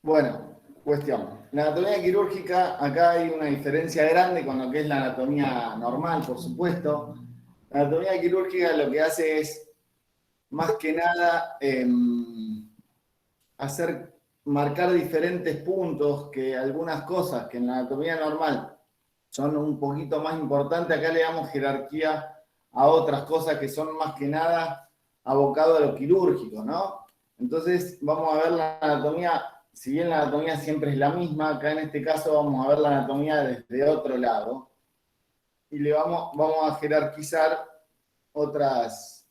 Bueno, cuestión. La anatomía quirúrgica, acá hay una diferencia grande con lo que es la anatomía normal, por supuesto. La anatomía quirúrgica lo que hace es, más que nada, marcar diferentes puntos que algunas cosas que en la anatomía normal son un poquito más importantes, acá le damos jerarquía a otras cosas que son más que nada abocado a lo quirúrgico, ¿no? Entonces vamos a ver la anatomía, si bien la anatomía siempre es la misma, acá en este caso vamos a ver la anatomía desde otro lado y vamos a jerarquizar otras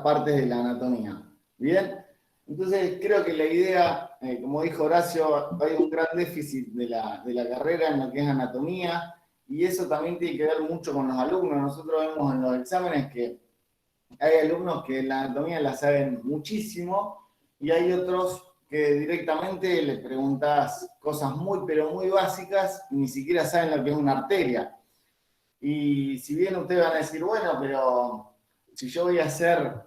partes de la anatomía. ¿Bien? Entonces, creo que la idea, como dijo Horacio, hay un gran déficit de la carrera en lo que es anatomía, y eso también tiene que ver mucho con los alumnos. Nosotros vemos en los exámenes que hay alumnos que la anatomía la saben muchísimo, y hay otros que directamente les preguntas cosas muy, pero muy básicas, y ni siquiera saben lo que es una arteria. Y si bien ustedes van a decir, bueno, pero si yo voy a hacer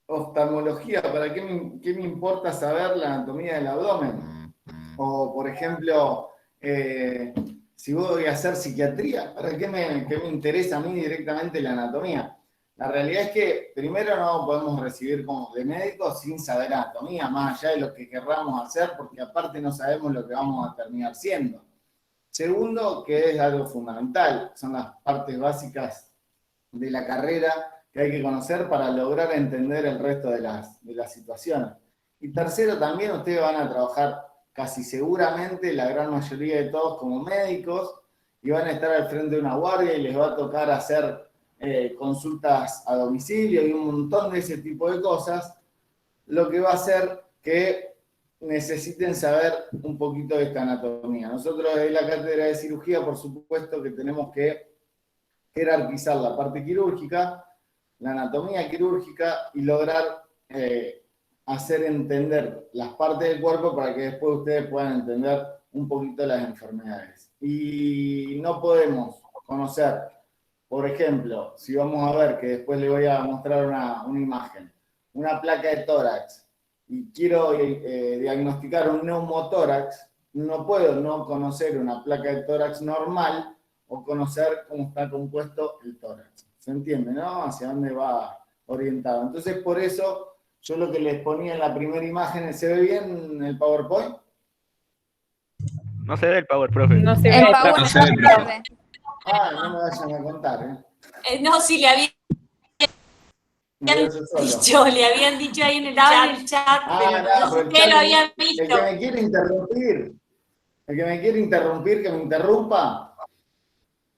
oftalmología, ¿para qué me importa saber la anatomía del abdomen? O, por ejemplo, si voy a hacer psiquiatría, ¿para qué me interesa a mí directamente la anatomía? La realidad es que primero no podemos recibir como de médicos sin saber anatomía, más allá de lo que querramos hacer, porque aparte no sabemos lo que vamos a terminar siendo. Segundo, que es algo fundamental, son las partes básicas de la carrera que hay que conocer para lograr entender el resto de las situaciones. Y tercero, también ustedes van a trabajar casi seguramente, la gran mayoría de todos como médicos, y van a estar al frente de una guardia y les va a tocar hacer consultas a domicilio y un montón de ese tipo de cosas, lo que va a hacer que necesiten saber un poquito de esta anatomía. Nosotros desde la cátedra de cirugía, por supuesto que tenemos que jerarquizar la parte quirúrgica, la anatomía quirúrgica y lograr hacer entender las partes del cuerpo para que después ustedes puedan entender un poquito las enfermedades. Y no podemos conocer, por ejemplo, si vamos a ver, que después les voy a mostrar una imagen, una placa de tórax, y quiero diagnosticar un neumotórax, no puedo no conocer una placa de tórax normal o conocer cómo está compuesto el tórax. ¿Se entiende, no? Hacia dónde va orientado. Entonces, por eso, yo lo que les ponía en la primera imagen, ¿se ve bien el PowerPoint? No se ve el Power, profe. No se ve. El Power No se ve, verde. Ah, no me vayan a contar, No, sí, le habían dicho, le habían dicho ahí en el chat, pero no sé qué lo habían visto. El que me quiere interrumpir, que me interrumpa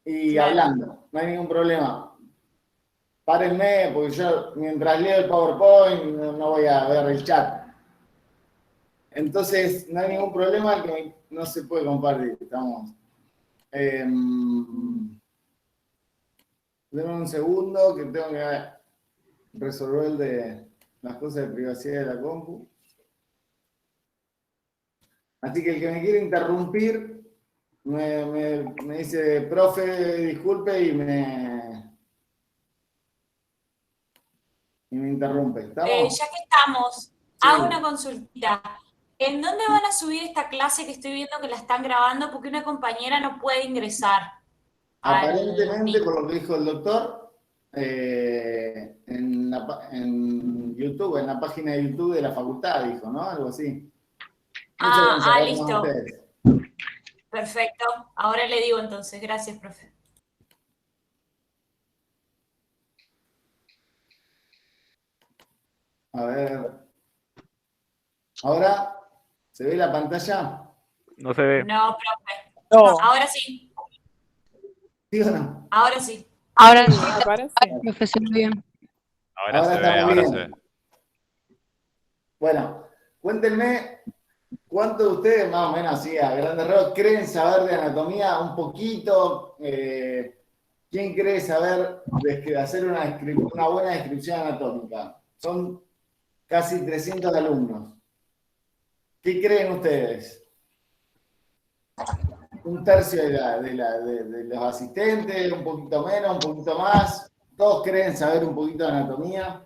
y Claro. hablando, no hay ningún problema. Párenme, porque yo mientras leo el PowerPoint no voy a ver el chat. Entonces, no hay ningún problema, que no se puede compartir. Estamos. Denme un segundo, que tengo que resolver el de las cosas de privacidad de la compu. Así que el que me quiere interrumpir me dice, profe, disculpe, y me interrumpe. ¿Estamos? Ya que estamos, Sí. hago una consultita. ¿En dónde van a subir esta clase que estoy viendo que la están grabando? Porque una compañera no puede ingresar. Aparentemente, por lo que dijo el doctor, en YouTube, en la página de YouTube de la facultad, dijo, ¿no? Algo así. Listo. Perfecto. Ahora le digo entonces. Gracias, profe. A ver. ¿Ahora se ve la pantalla? No se ve. No, profe. No. Ahora sí. ¿Sí o no? Ahora sí. Ahora sí, Ahora sí. profesor, bien. Ahora se ve, estamos ahora bien. se ve. Bueno, cuéntenme cuántos de ustedes, más o menos así, a grandes rasgos, creen saber de anatomía un poquito. ¿Quién cree saber hacer una buena descripción anatómica? Son casi 300 alumnos. ¿Qué creen ustedes? Un tercio de los asistentes, un poquito menos, un poquito más. ¿Todos creen saber un poquito de anatomía?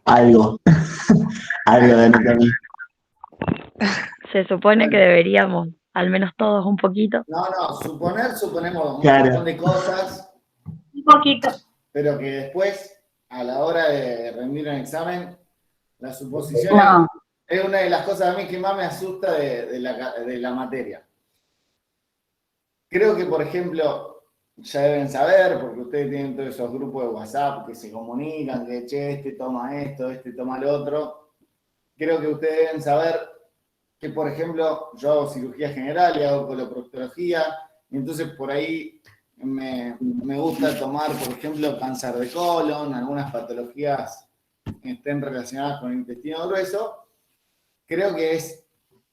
algo, algo de anatomía. Se supone que deberíamos, al menos todos un poquito. No, suponemos un Claro. montón de cosas, Un poquito. pero que después, a la hora de rendir un examen, la suposición No. es una de las cosas a mí que más me asusta de la materia. Creo que, por ejemplo, ya deben saber, porque ustedes tienen todos esos grupos de WhatsApp que se comunican, que che, este toma esto, este toma lo otro. Creo que ustedes deben saber que, por ejemplo, yo hago cirugía general y hago coloproctología, y entonces por ahí me gusta tomar, por ejemplo, cáncer de colon, algunas patologías que estén relacionadas con el intestino grueso. Creo que es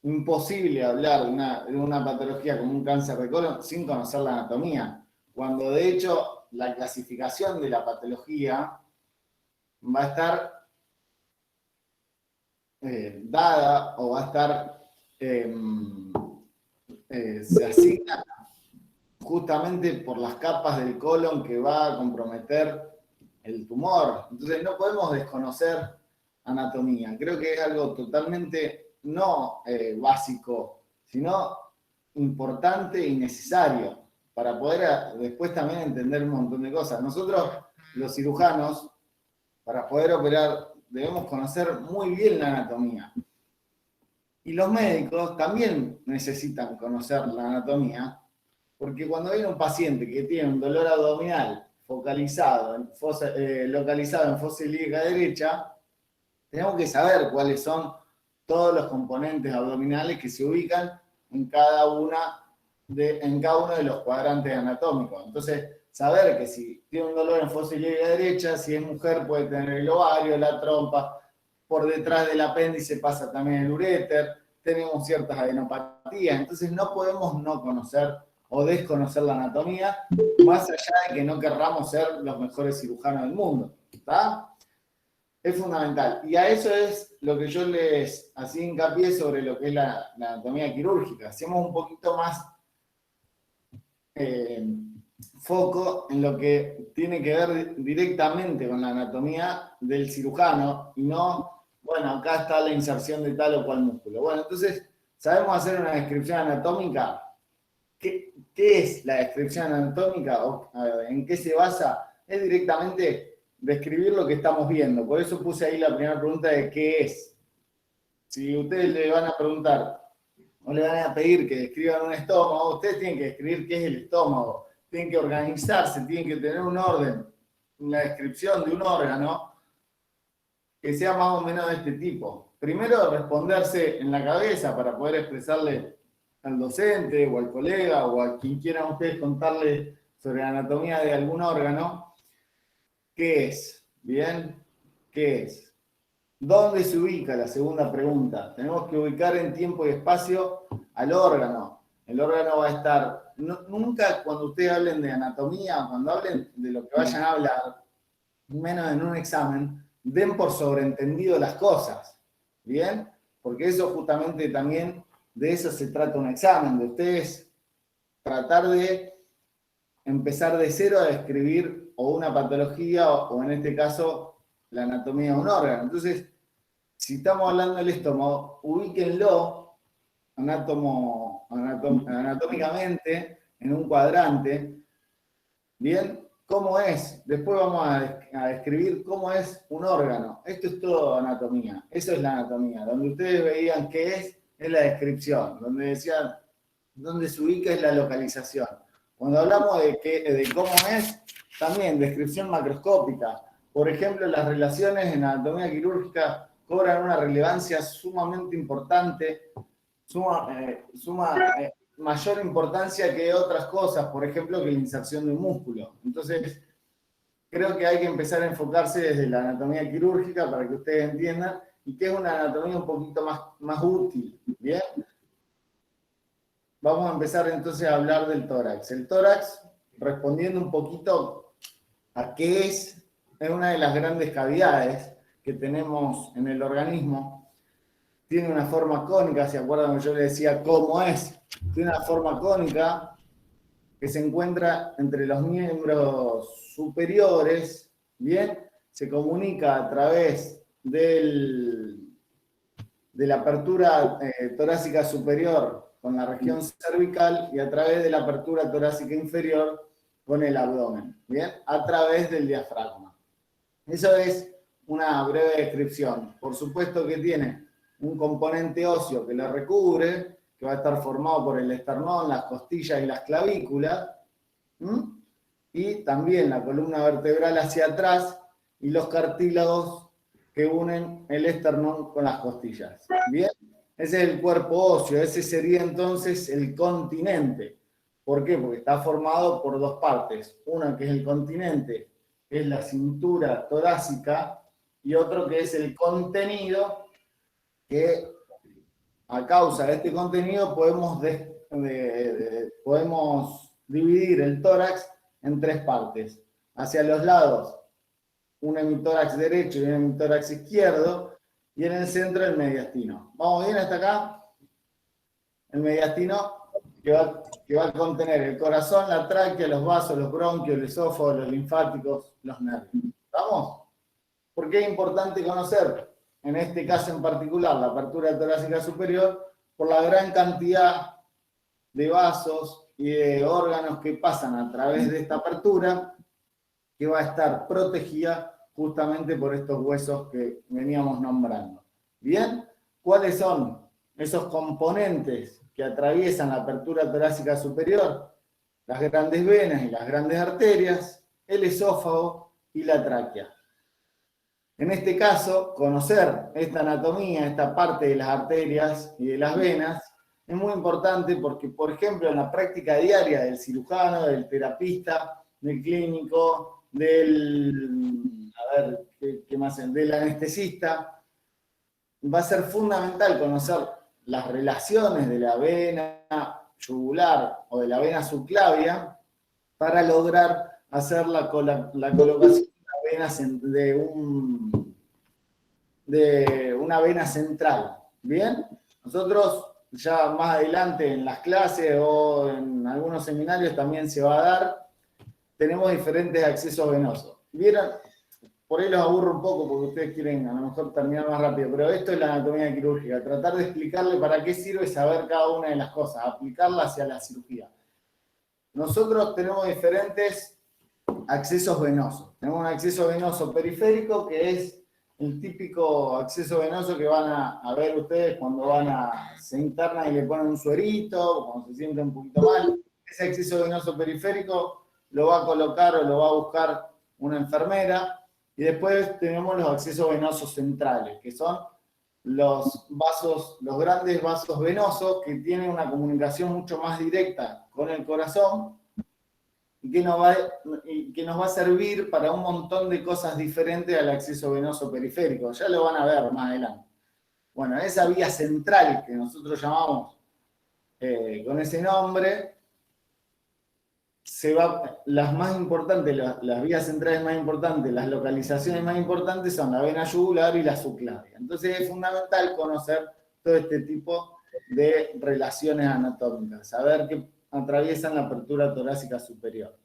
imposible hablar de una patología como un cáncer de colon sin conocer la anatomía, cuando de hecho la clasificación de la patología va a estar dada o va a estar, se asigna justamente por las capas del colon que va a comprometer el tumor. Entonces no podemos desconocer anatomía. Creo que es algo totalmente no básico, sino importante y necesario para poder después también entender un montón de cosas. Nosotros, los cirujanos, para poder operar, debemos conocer muy bien la anatomía. Y los médicos también necesitan conocer la anatomía, porque cuando viene un paciente que tiene un dolor abdominal localizado en fosa ilíaca derecha, tenemos que saber cuáles son todos los componentes abdominales que se ubican en cada uno de los cuadrantes anatómicos. Entonces, saber que si tiene un dolor en fosa ilíaca derecha, si es mujer puede tener el ovario, la trompa, por detrás del apéndice pasa también el uréter, tenemos ciertas adenopatías, entonces no podemos no conocer o desconocer la anatomía, más allá de que no querramos ser los mejores cirujanos del mundo, ¿está? Es fundamental. Y a eso es lo que yo les hacía hincapié sobre lo que es la anatomía quirúrgica. Hacemos un poquito más foco en lo que tiene que ver directamente con la anatomía del cirujano y no, bueno, acá está la inserción de tal o cual músculo. Bueno, entonces, ¿sabemos hacer una descripción anatómica? ¿Qué es la descripción anatómica? ¿En qué se basa? Es directamente describir lo que estamos viendo. Por eso puse ahí la primera pregunta de qué es. Si ustedes le van a preguntar o le van a pedir que describan un estómago, ustedes tienen que describir qué es el estómago. Tienen que organizarse, tienen que tener un orden, una descripción de un órgano que sea más o menos de este tipo. Primero, responderse en la cabeza para poder expresarle al docente o al colega o a quien quieran ustedes contarle sobre la anatomía de algún órgano. ¿Qué es? ¿Bien? ¿Qué es? ¿Dónde se ubica? La segunda pregunta. Tenemos que ubicar en tiempo y espacio al órgano. El órgano va a estar... nunca cuando ustedes hablen de anatomía, cuando hablen de lo que vayan a hablar, menos en un examen, den por sobreentendido las cosas. ¿Bien? Porque eso justamente también, de eso se trata un examen, de ustedes tratar de empezar de cero a describir o una patología o en este caso la anatomía de un órgano. Entonces, si estamos hablando del estómago, ubíquenlo anatómicamente en un cuadrante. ¿Bien? ¿Cómo es? Después vamos a describir cómo es un órgano. Esto es todo anatomía. Eso es la anatomía. Donde ustedes veían qué es la descripción. Donde decían dónde se ubica es la localización. Cuando hablamos de cómo es, también descripción macroscópica. Por ejemplo, las relaciones en anatomía quirúrgica cobran una relevancia sumamente importante, mayor importancia que otras cosas, por ejemplo, que la inserción de un músculo. Entonces, creo que hay que empezar a enfocarse desde la anatomía quirúrgica para que ustedes entiendan y que es una anatomía un poquito más útil. ¿Bien? Vamos a empezar entonces a hablar del tórax. El tórax, respondiendo un poquito a qué es una de las grandes cavidades que tenemos en el organismo. Tiene una forma cónica, ¿se acuerdan que yo les decía cómo es? Tiene una forma cónica que se encuentra entre los miembros superiores, ¿bien? Se comunica a través de la apertura torácica superior con la región cervical y a través de la apertura torácica inferior con el abdomen, ¿bien? A través del diafragma. Eso es una breve descripción. Por supuesto que tiene un componente óseo que lo recubre, que va a estar formado por el esternón, las costillas y las clavículas, y también la columna vertebral hacia atrás y los cartílagos que unen el esternón con las costillas. ¿Bien? Ese es el cuerpo óseo, ese sería entonces el continente. ¿Por qué? Porque está formado por dos partes. Una que es el continente, que es la cintura torácica, y otro que es el contenido, que a causa de este contenido podemos dividir el tórax en tres partes. Hacia los lados, un hemitórax derecho y un hemitórax izquierdo, y en el centro el mediastino. ¿Vamos bien hasta acá? El mediastino que va a contener el corazón, la tráquea, los vasos, los bronquios, el esófago, los linfáticos, los nervios. ¿Vamos? ¿Por qué es importante conocer, en este caso en particular, la apertura torácica superior? Por la gran cantidad de vasos y de órganos que pasan a través de esta apertura, que va a estar protegida justamente por estos huesos que veníamos nombrando. ¿Bien? ¿Cuáles son esos componentes que atraviesan la apertura torácica superior? Las grandes venas y las grandes arterias, el esófago y la tráquea. En este caso, conocer esta anatomía, esta parte de las arterias y de las venas, es muy importante porque, por ejemplo, en la práctica diaria del cirujano, del terapista, del clínico, del anestesista, va a ser fundamental conocer las relaciones de la vena yugular o de la vena subclavia para lograr hacer la colocación de una vena central. ¿Bien? Nosotros ya más adelante en las clases o en algunos seminarios también se va a dar, tenemos diferentes accesos venosos. ¿Vieron? Por ahí los aburro un poco porque ustedes quieren a lo mejor terminar más rápido, pero esto es la anatomía quirúrgica, tratar de explicarle para qué sirve saber cada una de las cosas, aplicarla hacia la cirugía. Nosotros tenemos diferentes accesos venosos. Tenemos un acceso venoso periférico, que es el típico acceso venoso que van a ver ustedes cuando se internan y le ponen un suerito, cuando se sienten un poquito mal. Ese acceso venoso periférico lo va a colocar o lo va a buscar una enfermera. Y después tenemos los accesos venosos centrales, que son los grandes vasos venosos que tienen una comunicación mucho más directa con el corazón y que nos va a servir para un montón de cosas diferentes al acceso venoso periférico. Ya lo van a ver más adelante. Bueno, esa vía central que nosotros llamamos con ese nombre, las más importantes, las vías centrales más importantes, las localizaciones más importantes son la vena yugular y la subclavia. Entonces es fundamental conocer todo este tipo de relaciones anatómicas, saber que atraviesan la apertura torácica superior.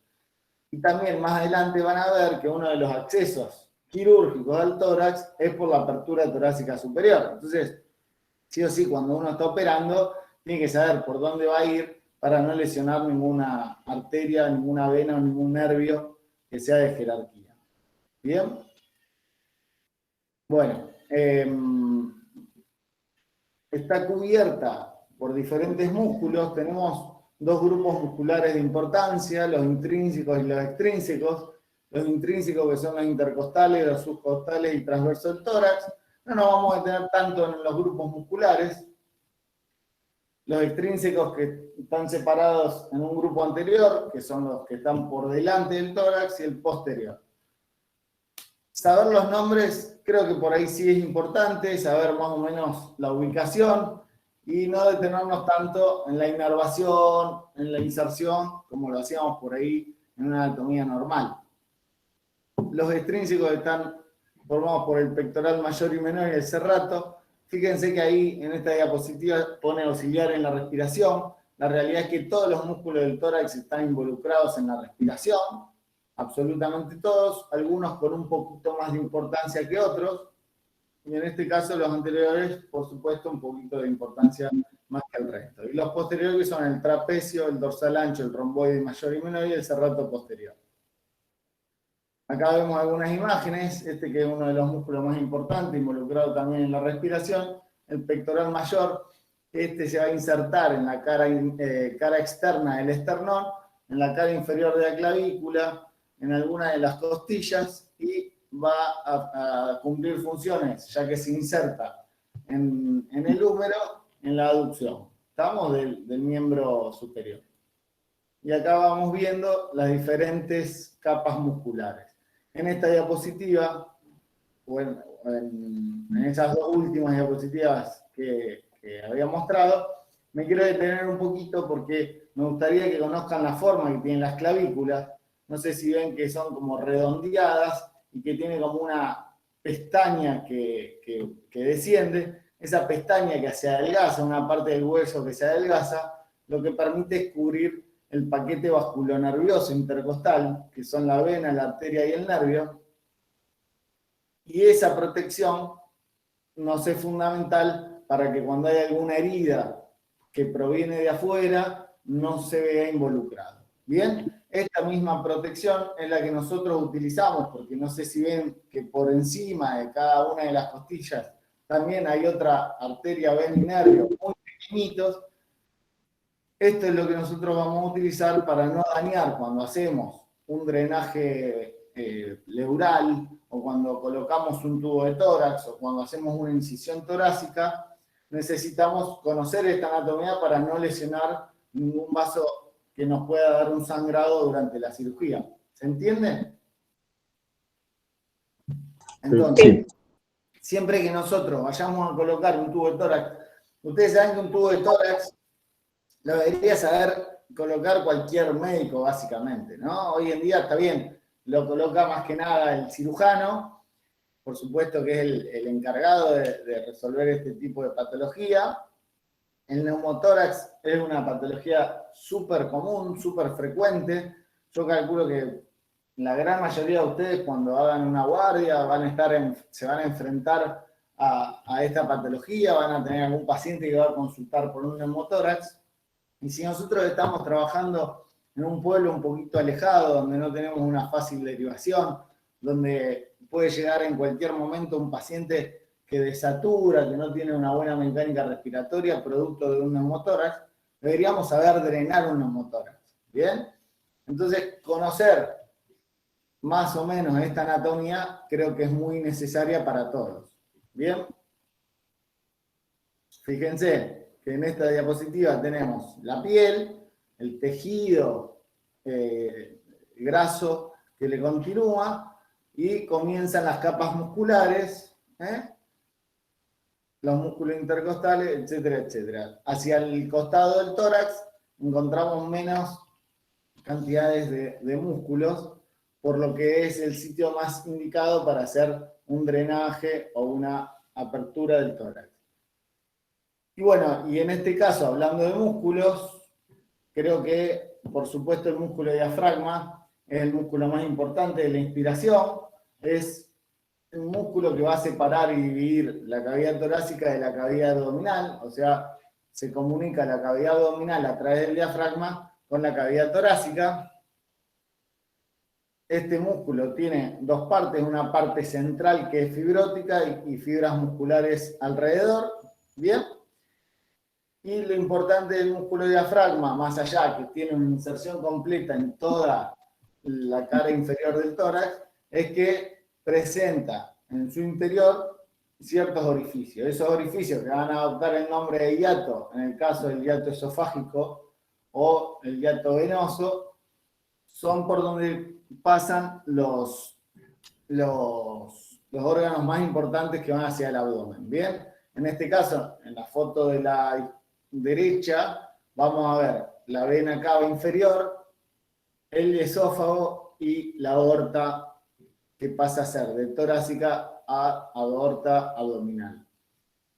Y también más adelante van a ver que uno de los accesos quirúrgicos al tórax es por la apertura torácica superior. Entonces, sí o sí, cuando uno está operando, tiene que saber por dónde va a ir para no lesionar ninguna arteria, ninguna vena o ningún nervio que sea de jerarquía. ¿Bien? Bueno, está cubierta por diferentes músculos. Tenemos dos grupos musculares de importancia, los intrínsecos y los extrínsecos. Los intrínsecos, que son los intercostales, los subcostales y transverso del tórax. No nos vamos a detener tanto en los grupos musculares. Los extrínsecos, que están separados en un grupo anterior, que son los que están por delante del tórax, y el posterior. Saber los nombres, creo que por ahí sí es importante, saber más o menos la ubicación, y no detenernos tanto en la inervación, en la inserción, como lo hacíamos por ahí en una anatomía normal. Los extrínsecos están formados por el pectoral mayor y menor y el serrato. Fíjense que ahí en esta diapositiva pone auxiliar en la respiración. La realidad es que todos los músculos del tórax están involucrados en la respiración, absolutamente todos, algunos con un poquito más de importancia que otros. y en este caso los anteriores, por supuesto, un poquito de importancia más que el resto. Y los posteriores son el trapecio, el dorsal ancho, el romboide mayor y menor y el serrato posterior. Acá vemos algunas imágenes, este que es uno de los músculos más importantes, involucrado también en la respiración, el pectoral mayor, este se va a insertar en la cara externa del esternón, en la cara inferior de la clavícula, en alguna de las costillas y va a cumplir funciones, ya que se inserta en el húmero, en la aducción. Estamos del miembro superior. Y acá vamos viendo las diferentes capas musculares. En esta diapositiva, bueno, en esas dos últimas diapositivas que había mostrado, me quiero detener un poquito porque me gustaría que conozcan la forma que tienen las clavículas. No sé si ven que son como redondeadas y que tiene como una pestaña que desciende. Esa pestaña que se adelgaza, una parte del hueso que se adelgaza, lo que permite es cubrir el paquete vasculonervioso intercostal, que son la vena, la arteria y el nervio. Y esa protección nos es fundamental para que cuando hay alguna herida que proviene de afuera, no se vea involucrado. Bien, esta misma protección es la que nosotros utilizamos, porque no sé si ven que por encima de cada una de las costillas también hay otra arteria, vena y nervio muy pequeñitos. Esto es lo que nosotros vamos a utilizar para no dañar cuando hacemos un drenaje pleural o cuando colocamos un tubo de tórax o cuando hacemos una incisión torácica. Necesitamos conocer esta anatomía para no lesionar ningún vaso que nos pueda dar un sangrado durante la cirugía. ¿Se entiende? Entonces, siempre que nosotros vayamos a colocar un tubo de tórax, ustedes saben que un tubo de tórax lo debería saber colocar cualquier médico, básicamente, ¿no? Hoy en día está bien, lo coloca más que nada el cirujano, por supuesto que es el encargado de resolver este tipo de patología. El neumotórax es una patología súper común, súper frecuente. Yo calculo que la gran mayoría de ustedes cuando hagan una guardia se van a enfrentar a esta patología, van a tener algún paciente que va a consultar por un neumotórax. Y si nosotros estamos trabajando en un pueblo un poquito alejado, donde no tenemos una fácil derivación, donde puede llegar en cualquier momento un paciente que desatura, que no tiene una buena mecánica respiratoria, producto de un neumotórax, deberíamos saber drenar un neumotórax. ¿Bien? Entonces, conocer más o menos esta anatomía creo que es muy necesaria para todos. ¿Bien? Fíjense que en esta diapositiva tenemos la piel, el tejido graso que le continúa y comienzan las capas musculares, los músculos intercostales, etcétera, etcétera. Hacia el costado del tórax encontramos menos cantidades de músculos, por lo que es el sitio más indicado para hacer un drenaje o una apertura del tórax. Y bueno, y en este caso, hablando de músculos, creo que, por supuesto, el músculo diafragma es el músculo más importante de la inspiración. Es un músculo que va a separar y dividir la cavidad torácica de la cavidad abdominal, o sea, se comunica la cavidad abdominal a través del diafragma con la cavidad torácica. Este músculo tiene dos partes, una parte central que es fibrótica y fibras musculares alrededor, ¿bien? Y lo importante del músculo diafragma, más allá que tiene una inserción completa en toda la cara inferior del tórax, es que presenta en su interior ciertos orificios. Esos orificios que van a adoptar el nombre de hiato, en el caso del hiato esofágico o el hiato venoso, son por donde pasan los órganos más importantes que van hacia el abdomen. Bien, en este caso, en la foto de la derecha, vamos a ver la vena cava inferior, el esófago y la aorta que pasa a ser de torácica a aorta abdominal.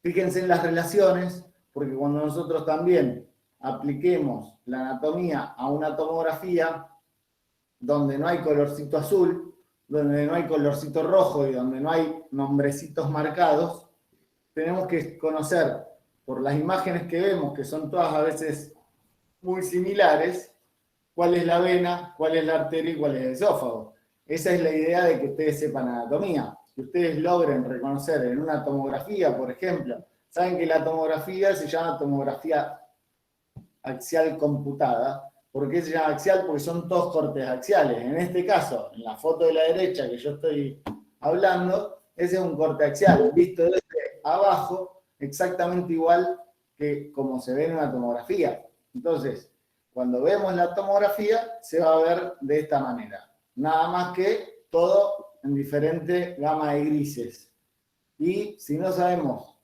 Fíjense en las relaciones, porque cuando nosotros también apliquemos la anatomía a una tomografía donde no hay colorcito azul, donde no hay colorcito rojo y donde no hay nombrecitos marcados, tenemos que conocer por las imágenes que vemos, que son todas a veces muy similares, cuál es la vena, cuál es la arteria y cuál es el esófago. Esa es la idea de que ustedes sepan anatomía, que ustedes logren reconocer en una tomografía, por ejemplo. Saben que la tomografía se llama tomografía axial computada. ¿Por qué se llama axial? Porque son todos cortes axiales. En este caso, en la foto de la derecha que yo estoy hablando, ese es un corte axial, visto desde abajo, exactamente igual que como se ve en una tomografía. Entonces, cuando vemos la tomografía, se va a ver de esta manera. Nada más que todo en diferente gama de grises. Y si no sabemos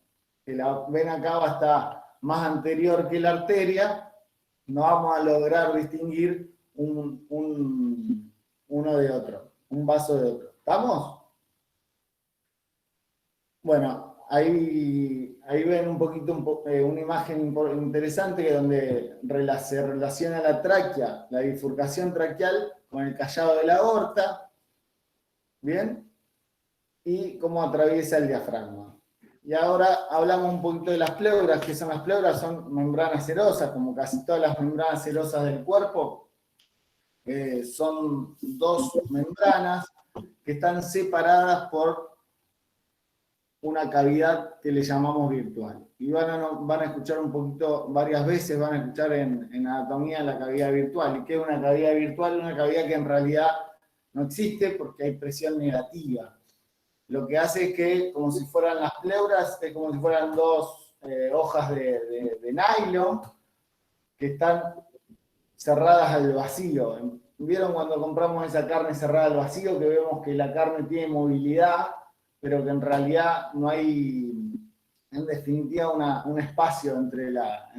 que la vena cava está más anterior que la arteria, no vamos a lograr distinguir uno de otro, un vaso de otro. ¿Estamos? Bueno, ahí ven un poquito una imagen interesante donde se relaciona la tráquea, la bifurcación traqueal con el callado de la aorta, ¿bien? Y cómo atraviesa el diafragma. Y ahora hablamos un poquito de las pleuras. ¿Qué son las pleuras? Son membranas serosas, como casi todas las membranas serosas del cuerpo. Son dos membranas que están separadas por una cavidad que le llamamos virtual. Y van a escuchar un poquito, varias veces van a escuchar en anatomía la cavidad virtual. ¿Y qué es una cavidad virtual? Una cavidad que en realidad no existe porque hay presión negativa. Lo que hace es que, como si fueran las pleuras, es como si fueran dos hojas de nylon que están cerradas al vacío. ¿Vieron cuando compramos esa carne cerrada al vacío? Que vemos que la carne tiene movilidad, pero que en realidad no hay, en definitiva, un espacio entre la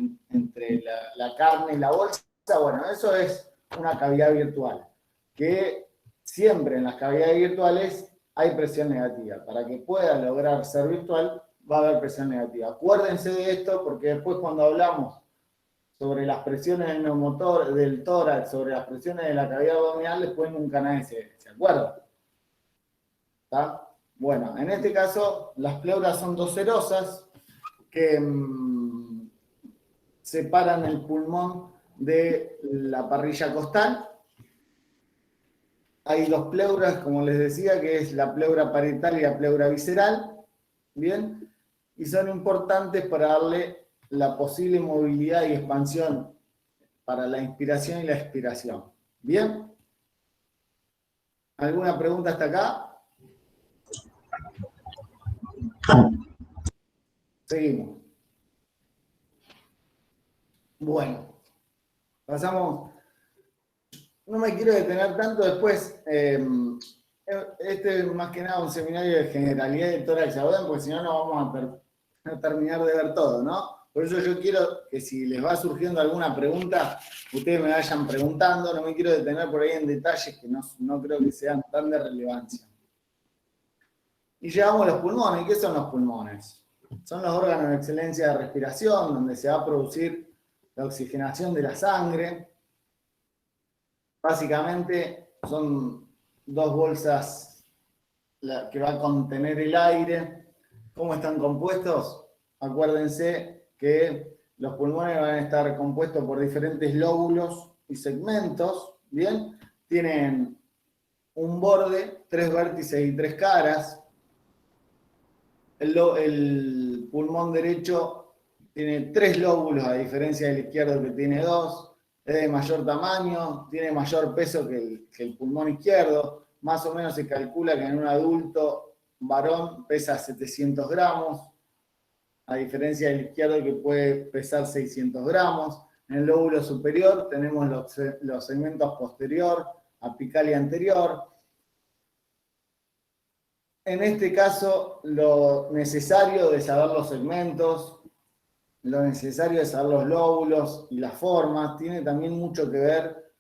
carne y la bolsa. Bueno, eso es una cavidad virtual, que siempre en las cavidades virtuales hay presión negativa. Para que pueda lograr ser virtual, va a haber presión negativa. Acuérdense de esto, porque después cuando hablamos sobre las presiones del neumotor, del tórax, sobre las presiones de la cavidad abdominal, después nunca nadie se acuerda. ¿Está? Bueno, en este caso, las pleuras son dos serosas que separan el pulmón de la parrilla costal. Hay dos pleuras, como les decía, que es la pleura parietal y la pleura visceral, ¿bien? Y son importantes para darle la posible movilidad y expansión para la inspiración y la expiración. ¿Bien? ¿Alguna pregunta hasta acá? Seguimos. Bueno, pasamos. No me quiero detener tanto después. Este es más que nada un seminario de generalidad de tórax y abdomen, porque si no, no vamos a terminar de ver todo, ¿no? Por eso yo quiero que si les va surgiendo alguna pregunta, ustedes me vayan preguntando. No me quiero detener por ahí en detalles que no creo que sean tan de relevancia. Y llegamos a los pulmones. ¿Y qué son los pulmones? Son los órganos de excelencia de respiración, donde se va a producir la oxigenación de la sangre. Básicamente son dos bolsas que va a contener el aire. ¿Cómo están compuestos? Acuérdense que los pulmones van a estar compuestos por diferentes lóbulos y segmentos, ¿bien? Tienen un borde, 3 vértices y 3 caras. El pulmón derecho tiene 3 lóbulos, a diferencia del izquierdo que tiene 2. Es de mayor tamaño, tiene mayor peso que el pulmón izquierdo. Más o menos se calcula que en un adulto varón pesa 700 gramos, a diferencia del izquierdo que puede pesar 600 gramos. En el lóbulo superior tenemos los segmentos posterior, apical y anterior. En este caso, lo necesario de saber los segmentos, lo necesario de saber los lóbulos y las formas, tiene también mucho que ver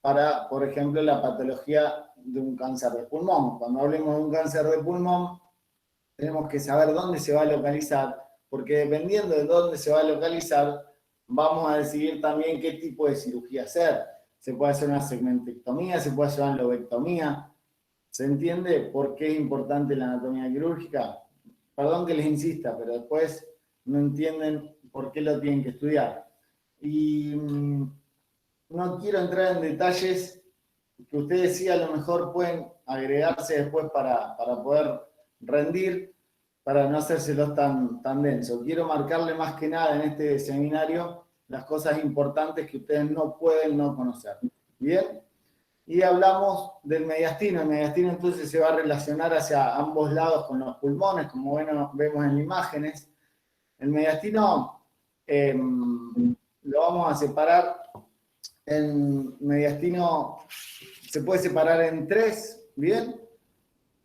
para, por ejemplo, la patología de un cáncer de pulmón. Cuando hablemos de un cáncer de pulmón, tenemos que saber dónde se va a localizar, porque dependiendo de dónde se va a localizar, vamos a decidir también qué tipo de cirugía hacer. Se puede hacer una segmentectomía, se puede hacer una lobectomía. ¿Se entiende por qué es importante la anatomía quirúrgica? Perdón que les insista, pero después no entienden por qué lo tienen que estudiar. Y no quiero entrar en detalles que ustedes sí a lo mejor pueden agregarse después para poder rendir, para no hacérselos tan denso. Quiero marcarle más que nada en este seminario las cosas importantes que ustedes no pueden no conocer. ¿Bien? Y hablamos del mediastino. El mediastino entonces se va a relacionar hacia ambos lados con los pulmones, como vemos en las imágenes. El mediastino lo vamos a separar en mediastino, se puede separar en 3, ¿bien?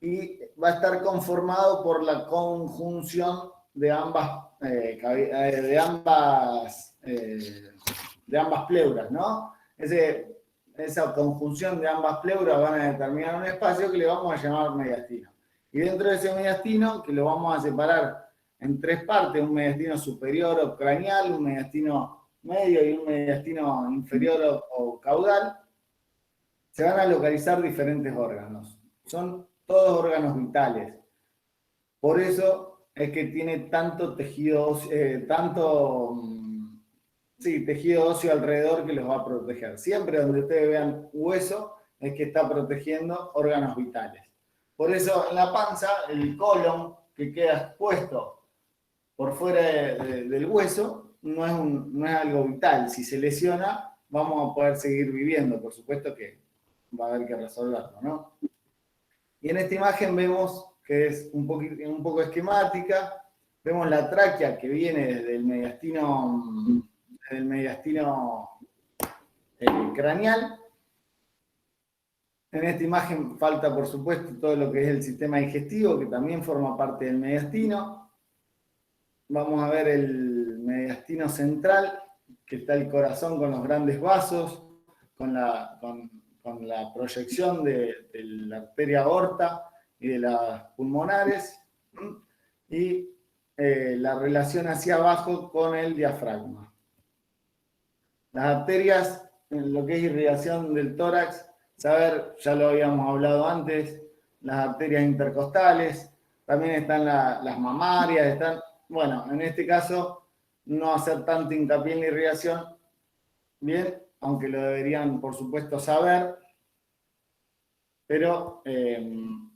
Y va a estar conformado por la conjunción de ambas pleuras, ¿no? Esa conjunción de ambas pleuras van a determinar un espacio que le vamos a llamar mediastino. Y dentro de ese mediastino, que lo vamos a separar en 3 partes, un mediastino superior o craneal, un mediastino medio y un mediastino inferior o caudal, se van a localizar diferentes órganos. Son todos órganos vitales. Por eso es que tiene tanto tejido, tejido óseo alrededor que los va a proteger. Siempre donde ustedes vean hueso es que está protegiendo órganos vitales. Por eso en la panza, el colon que queda expuesto por fuera del hueso no es algo vital. Si se lesiona, vamos a poder seguir viviendo. Por supuesto que va a haber que resolverlo, ¿no? Y en esta imagen vemos que es un poco esquemática. Vemos la tráquea que viene desde el mediastino craneal. En esta imagen falta, por supuesto, todo lo que es el sistema digestivo, que también forma parte del mediastino. Vamos a ver el mediastino central, que está el corazón con los grandes vasos, con la proyección de la arteria aorta y de las pulmonares, y la relación hacia abajo con el diafragma. Las arterias, en lo que es irrigación del tórax, ya lo habíamos hablado antes, las arterias intercostales, también están las mamarias, bueno, en este caso no hacer tanto hincapié en la irrigación, bien, aunque lo deberían, por supuesto, saber, pero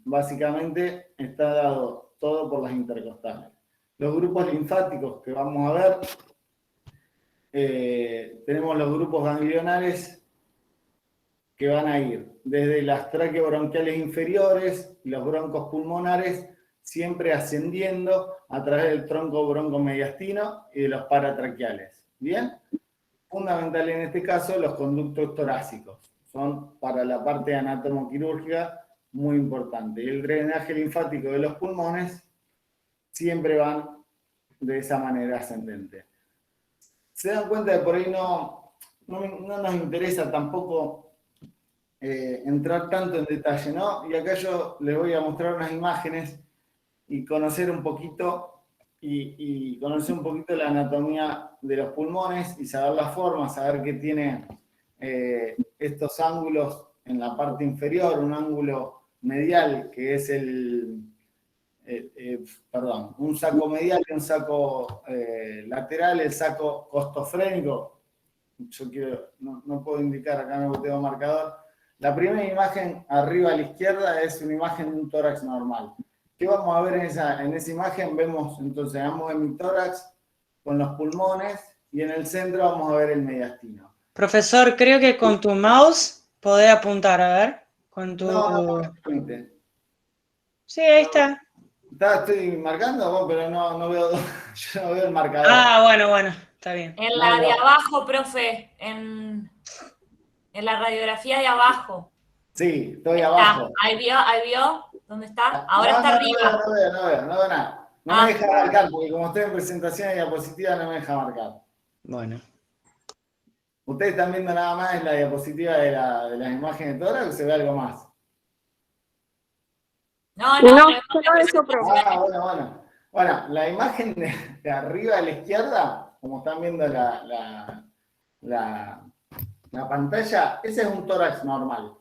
básicamente está dado todo por las intercostales. Los grupos linfáticos que vamos a ver, tenemos los grupos ganglionales que van a ir desde las traqueobronquiales inferiores y los broncos pulmonares, siempre ascendiendo a través del tronco broncomediastino y de los paratraqueales. ¿Bien? Fundamental en este caso los conductos torácicos. Son para la parte anatomoquirúrgica muy importante. Y el drenaje linfático de los pulmones siempre van de esa manera ascendente. Se dan cuenta que por ahí no nos interesa tampoco entrar tanto en detalle, ¿no? Y acá yo les voy a mostrar unas imágenes y conocer un poquito la anatomía de los pulmones y saber la forma, saber que tiene estos ángulos en la parte inferior, un ángulo medial que es un saco medial y un saco lateral, el saco costofrénico. No puedo indicar, acá no tengo marcador. La primera imagen arriba a la izquierda es una imagen de un tórax normal. ¿Qué vamos a ver en esa imagen? Vemos entonces ambos hemitórax con los pulmones y en el centro vamos a ver el mediastino. Profesor, creo que con tu mouse podés apuntar, a ver. Con tu... No. Sí, ahí está. Estoy marcando, pero no veo, yo no veo el marcador. Ah, bueno, está bien. En la de abajo, profe, en la radiografía de abajo. Sí, estoy abajo. Ahí vio, ¿dónde está? Ahora está arriba. No veo nada. No me deja marcar, porque como estoy en presentación de diapositiva, no me deja marcar. Bueno. ¿Ustedes están viendo nada más en la diapositiva de las imágenes de tórax o se ve algo más? No, eso, profe. Bueno. Bueno, la imagen de arriba a la izquierda, como están viendo la pantalla, ese es un tórax normal.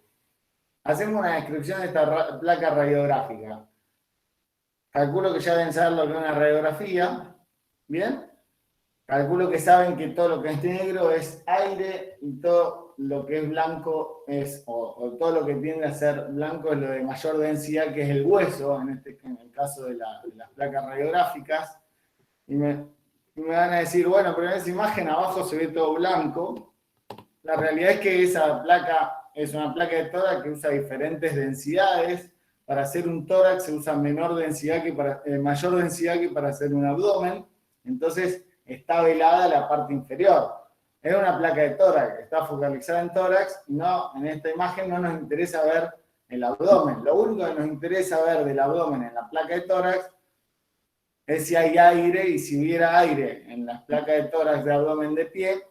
Hacemos una descripción de esta placa radiográfica. Calculo que ya deben saber lo que es una radiografía. ¿Bien? Calculo que saben que todo lo que es negro es aire y todo lo que es blanco es, o todo lo que tiende a ser blanco es lo de mayor densidad, que es el hueso, en el caso de las placas radiográficas. Y me van a decir, bueno, pero en esa imagen abajo se ve todo blanco. La realidad es que esa placa es una placa de tórax que usa diferentes densidades. Para hacer un tórax se usa mayor densidad que para hacer un abdomen. Entonces está velada la parte inferior. Es una placa de tórax, está focalizada en tórax. No, en esta imagen no nos interesa ver el abdomen. Lo único que nos interesa ver del abdomen en la placa de tórax es si hay aire, y si hubiera aire en las placas de tórax de abdomen de pie,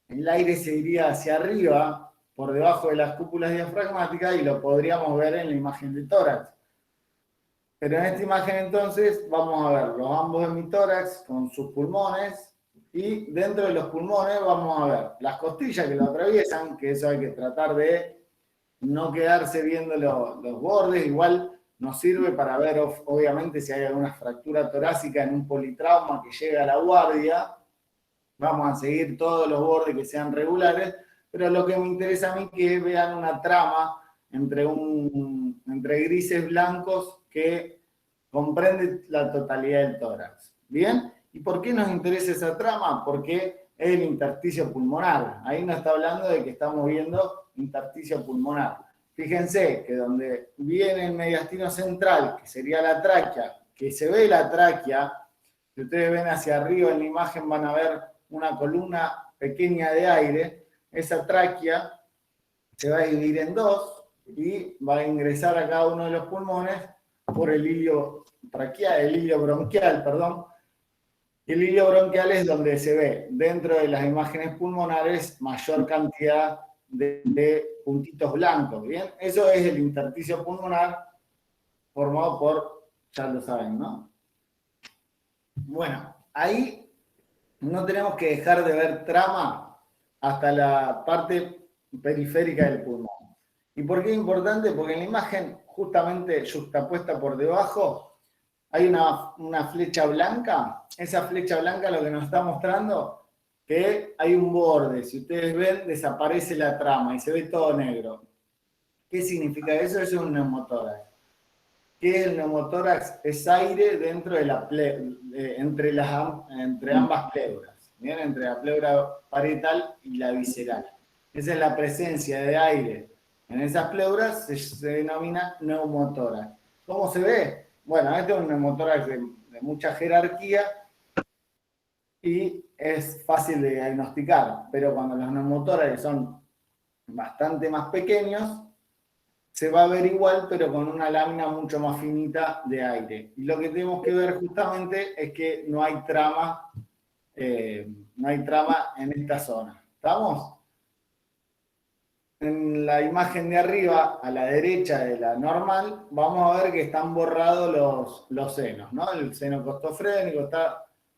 el aire se iría hacia arriba, por debajo de las cúpulas diafragmáticas, y lo podríamos ver en la imagen de tórax. Pero en esta imagen entonces vamos a ver los ambos hemitórax con sus pulmones, y dentro de los pulmones vamos a ver las costillas que lo atraviesan, que eso hay que tratar de no quedarse viendo los bordes. Igual nos sirve para ver, obviamente, si hay alguna fractura torácica en un politrauma que llega a la guardia. Vamos a seguir todos los bordes que sean regulares, pero lo que me interesa a mí es que vean una trama entre grises blancos que comprende la totalidad del tórax. ¿Bien? ¿Y por qué nos interesa esa trama? Porque es el intersticio pulmonar. Ahí nos está hablando de que estamos viendo intersticio pulmonar. Fíjense que donde viene el mediastino central, que sería la tráquea, que se ve la tráquea, si ustedes ven hacia arriba en la imagen van a ver una columna pequeña de aire. Esa tráquea se va a dividir en dos y va a ingresar a cada uno de los pulmones por el hilio bronquial, perdón. El hilio bronquial es donde se ve dentro de las imágenes pulmonares mayor cantidad de puntitos blancos, ¿bien? Eso es el intersticio pulmonar formado por, ya lo saben, ¿no? Bueno, ahí no tenemos que dejar de ver trama hasta la parte periférica del pulmón. ¿Y por qué es importante? Porque en la imagen, justamente juxtapuesta por debajo, hay una flecha blanca. Esa flecha blanca lo que nos está mostrando que hay un borde. Si ustedes ven, desaparece la trama y se ve todo negro. ¿Qué significa eso? Eso es un neumotórax. ¿Qué es el neumotórax? Es aire dentro de entre ambas pleuras, ¿bien? Entre la pleura parietal y la visceral. Esa es la presencia de aire en esas pleuras, se denomina neumotórax. ¿Cómo se ve? Bueno, este es un neumotórax de mucha jerarquía y es fácil de diagnosticar, pero cuando los neumotórax son bastante más pequeños, se va a ver igual, pero con una lámina mucho más finita de aire. Y lo que tenemos que ver justamente es que no hay trama en esta zona. ¿Estamos? En la imagen de arriba, a la derecha de la normal, vamos a ver que están borrados los senos, ¿no? El seno costofrénico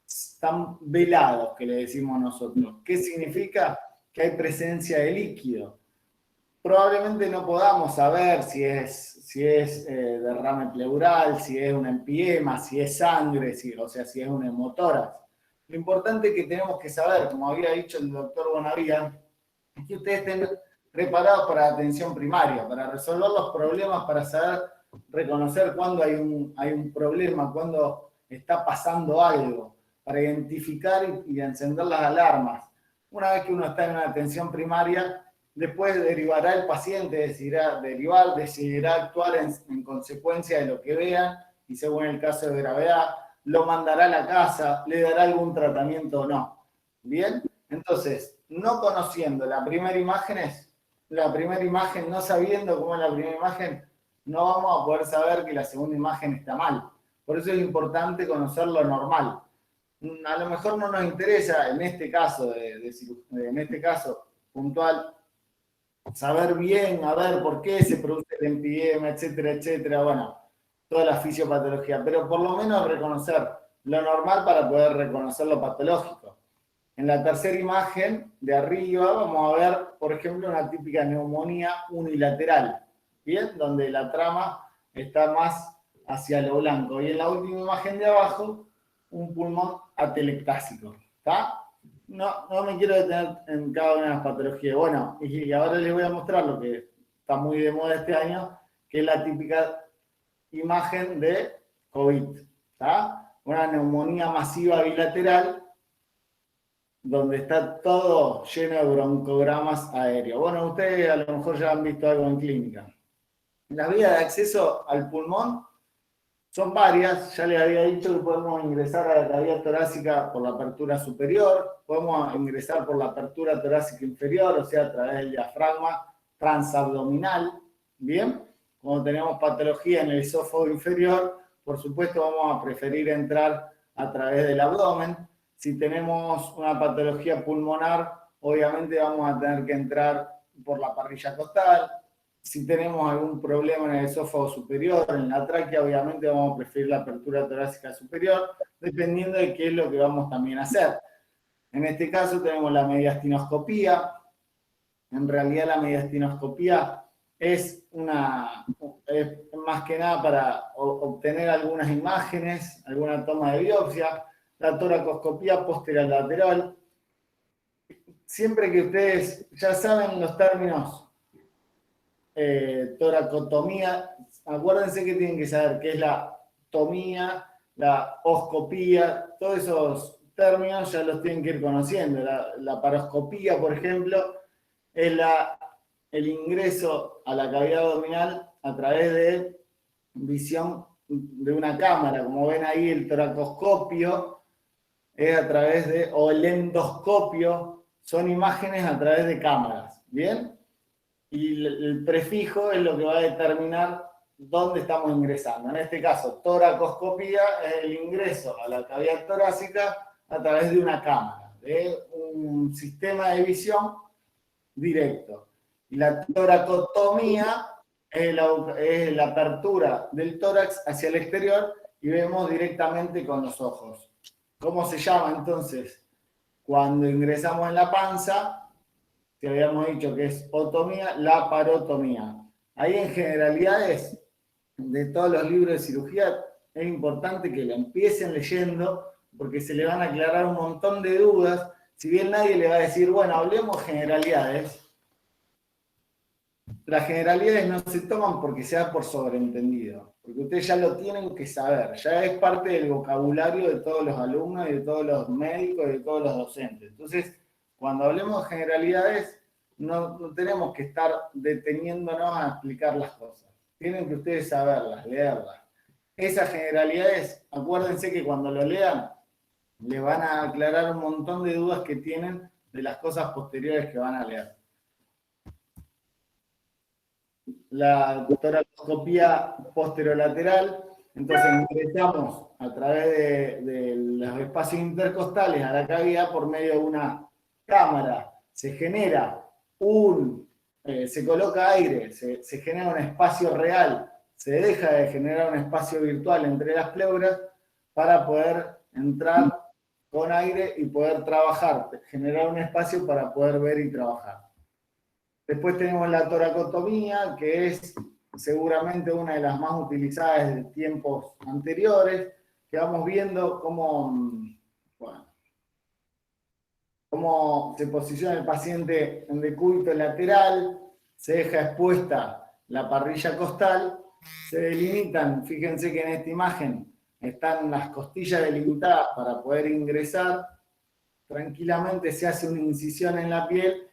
están velados, que le decimos nosotros. ¿Qué significa? Que hay presencia de líquido. Probablemente no podamos saber si es derrame pleural, si es un empiema, si es sangre, si es un hemotórax. Lo importante que tenemos que saber, como había dicho el doctor Bonavía, es que ustedes estén preparados para la atención primaria, para resolver los problemas, para saber reconocer cuándo hay un problema, cuándo está pasando algo, para identificar y encender las alarmas. Una vez que uno está en una atención primaria, después derivará el paciente, decidirá actuar en consecuencia de lo que vean, y según el caso de gravedad, lo mandará a la casa, le dará algún tratamiento o no. ¿Bien? Entonces, no conociendo la primera imagen, no sabiendo cómo es la primera imagen, no vamos a poder saber que la segunda imagen está mal. Por eso es importante conocer lo normal. A lo mejor no nos interesa, en este caso, puntual, saber bien, a ver por qué se produce el empiema, etcétera, etcétera, bueno, toda la fisiopatología, pero por lo menos reconocer lo normal para poder reconocer lo patológico. En la tercera imagen de arriba vamos a ver, por ejemplo, una típica neumonía unilateral. bien, donde la trama está más hacia lo blanco. Y en la última imagen de abajo, un pulmón atelectásico, ¿está? No me quiero detener en cada una de las patologías. Bueno, y ahora les voy a mostrar lo que está muy de moda este año, que es la típica imagen de COVID, ¿está? Una neumonía masiva bilateral, donde está todo lleno de broncogramas aéreos. Bueno, ustedes a lo mejor ya han visto algo en clínica. Las vías de acceso al pulmón son varias. Ya les había dicho que podemos ingresar a la cavidad torácica por la apertura superior, podemos ingresar por la apertura torácica inferior, o sea, a través del diafragma transabdominal, ¿bien? Cuando tenemos patología en el esófago inferior, por supuesto vamos a preferir entrar a través del abdomen. Si tenemos una patología pulmonar, obviamente vamos a tener que entrar por la parrilla costal. Si tenemos algún problema en el esófago superior, en la tráquea, obviamente vamos a preferir la apertura torácica superior, dependiendo de qué es lo que vamos también a hacer. En este caso tenemos la mediastinoscopía. En realidad la mediastinoscopía es más que nada para obtener algunas imágenes, alguna toma de biopsia. La toracoscopía posterolateral. Siempre que ustedes ya saben los términos toracotomía, acuérdense que tienen que saber qué es la tomía, la oscopía, todos esos términos ya los tienen que ir conociendo. La paroscopía, por ejemplo, es el ingreso a la cavidad abdominal a través de visión de una cámara. Como ven ahí, el toracoscopio es a través de, o el endoscopio, son imágenes a través de cámaras, ¿bien? Y el prefijo es lo que va a determinar dónde estamos ingresando. En este caso, toracoscopía es el ingreso a la cavidad torácica a través de una cámara, de un sistema de visión directo. Y la toracotomía es la apertura del tórax hacia el exterior y vemos directamente con los ojos. ¿Cómo se llama entonces? Cuando ingresamos en la panza, que habíamos dicho que es otomía, laparotomía. Ahí en generalidades de todos los libros de cirugía es importante que lo empiecen leyendo porque se le van a aclarar un montón de dudas. Si bien nadie le va a decir, bueno, hablemos generalidades, las generalidades no se toman porque sea por sobreentendido, porque ustedes ya lo tienen que saber, ya es parte del vocabulario de todos los alumnos y de todos los médicos y de todos los docentes. Entonces, cuando hablemos de generalidades, no tenemos que estar deteniéndonos a explicar las cosas. Tienen que ustedes saberlas, leerlas. Esas generalidades, acuérdense que cuando lo lean, le van a aclarar un montón de dudas que tienen de las cosas posteriores que van a leer. La toracoscopía posterolateral, entonces ingresamos a través de los espacios intercostales a la cavidad por medio de una cámara. Se genera se coloca aire, se genera un espacio real, se deja de generar un espacio virtual entre las pleuras para poder entrar con aire y poder trabajar, generar un espacio para poder ver y trabajar. Después tenemos la toracotomía, que es seguramente una de las más utilizadas de tiempos anteriores, que vamos viendo cómo se posiciona el paciente en decúbito lateral, se deja expuesta la parrilla costal, se delimitan, fíjense que en esta imagen están las costillas delimitadas para poder ingresar, tranquilamente se hace una incisión en la piel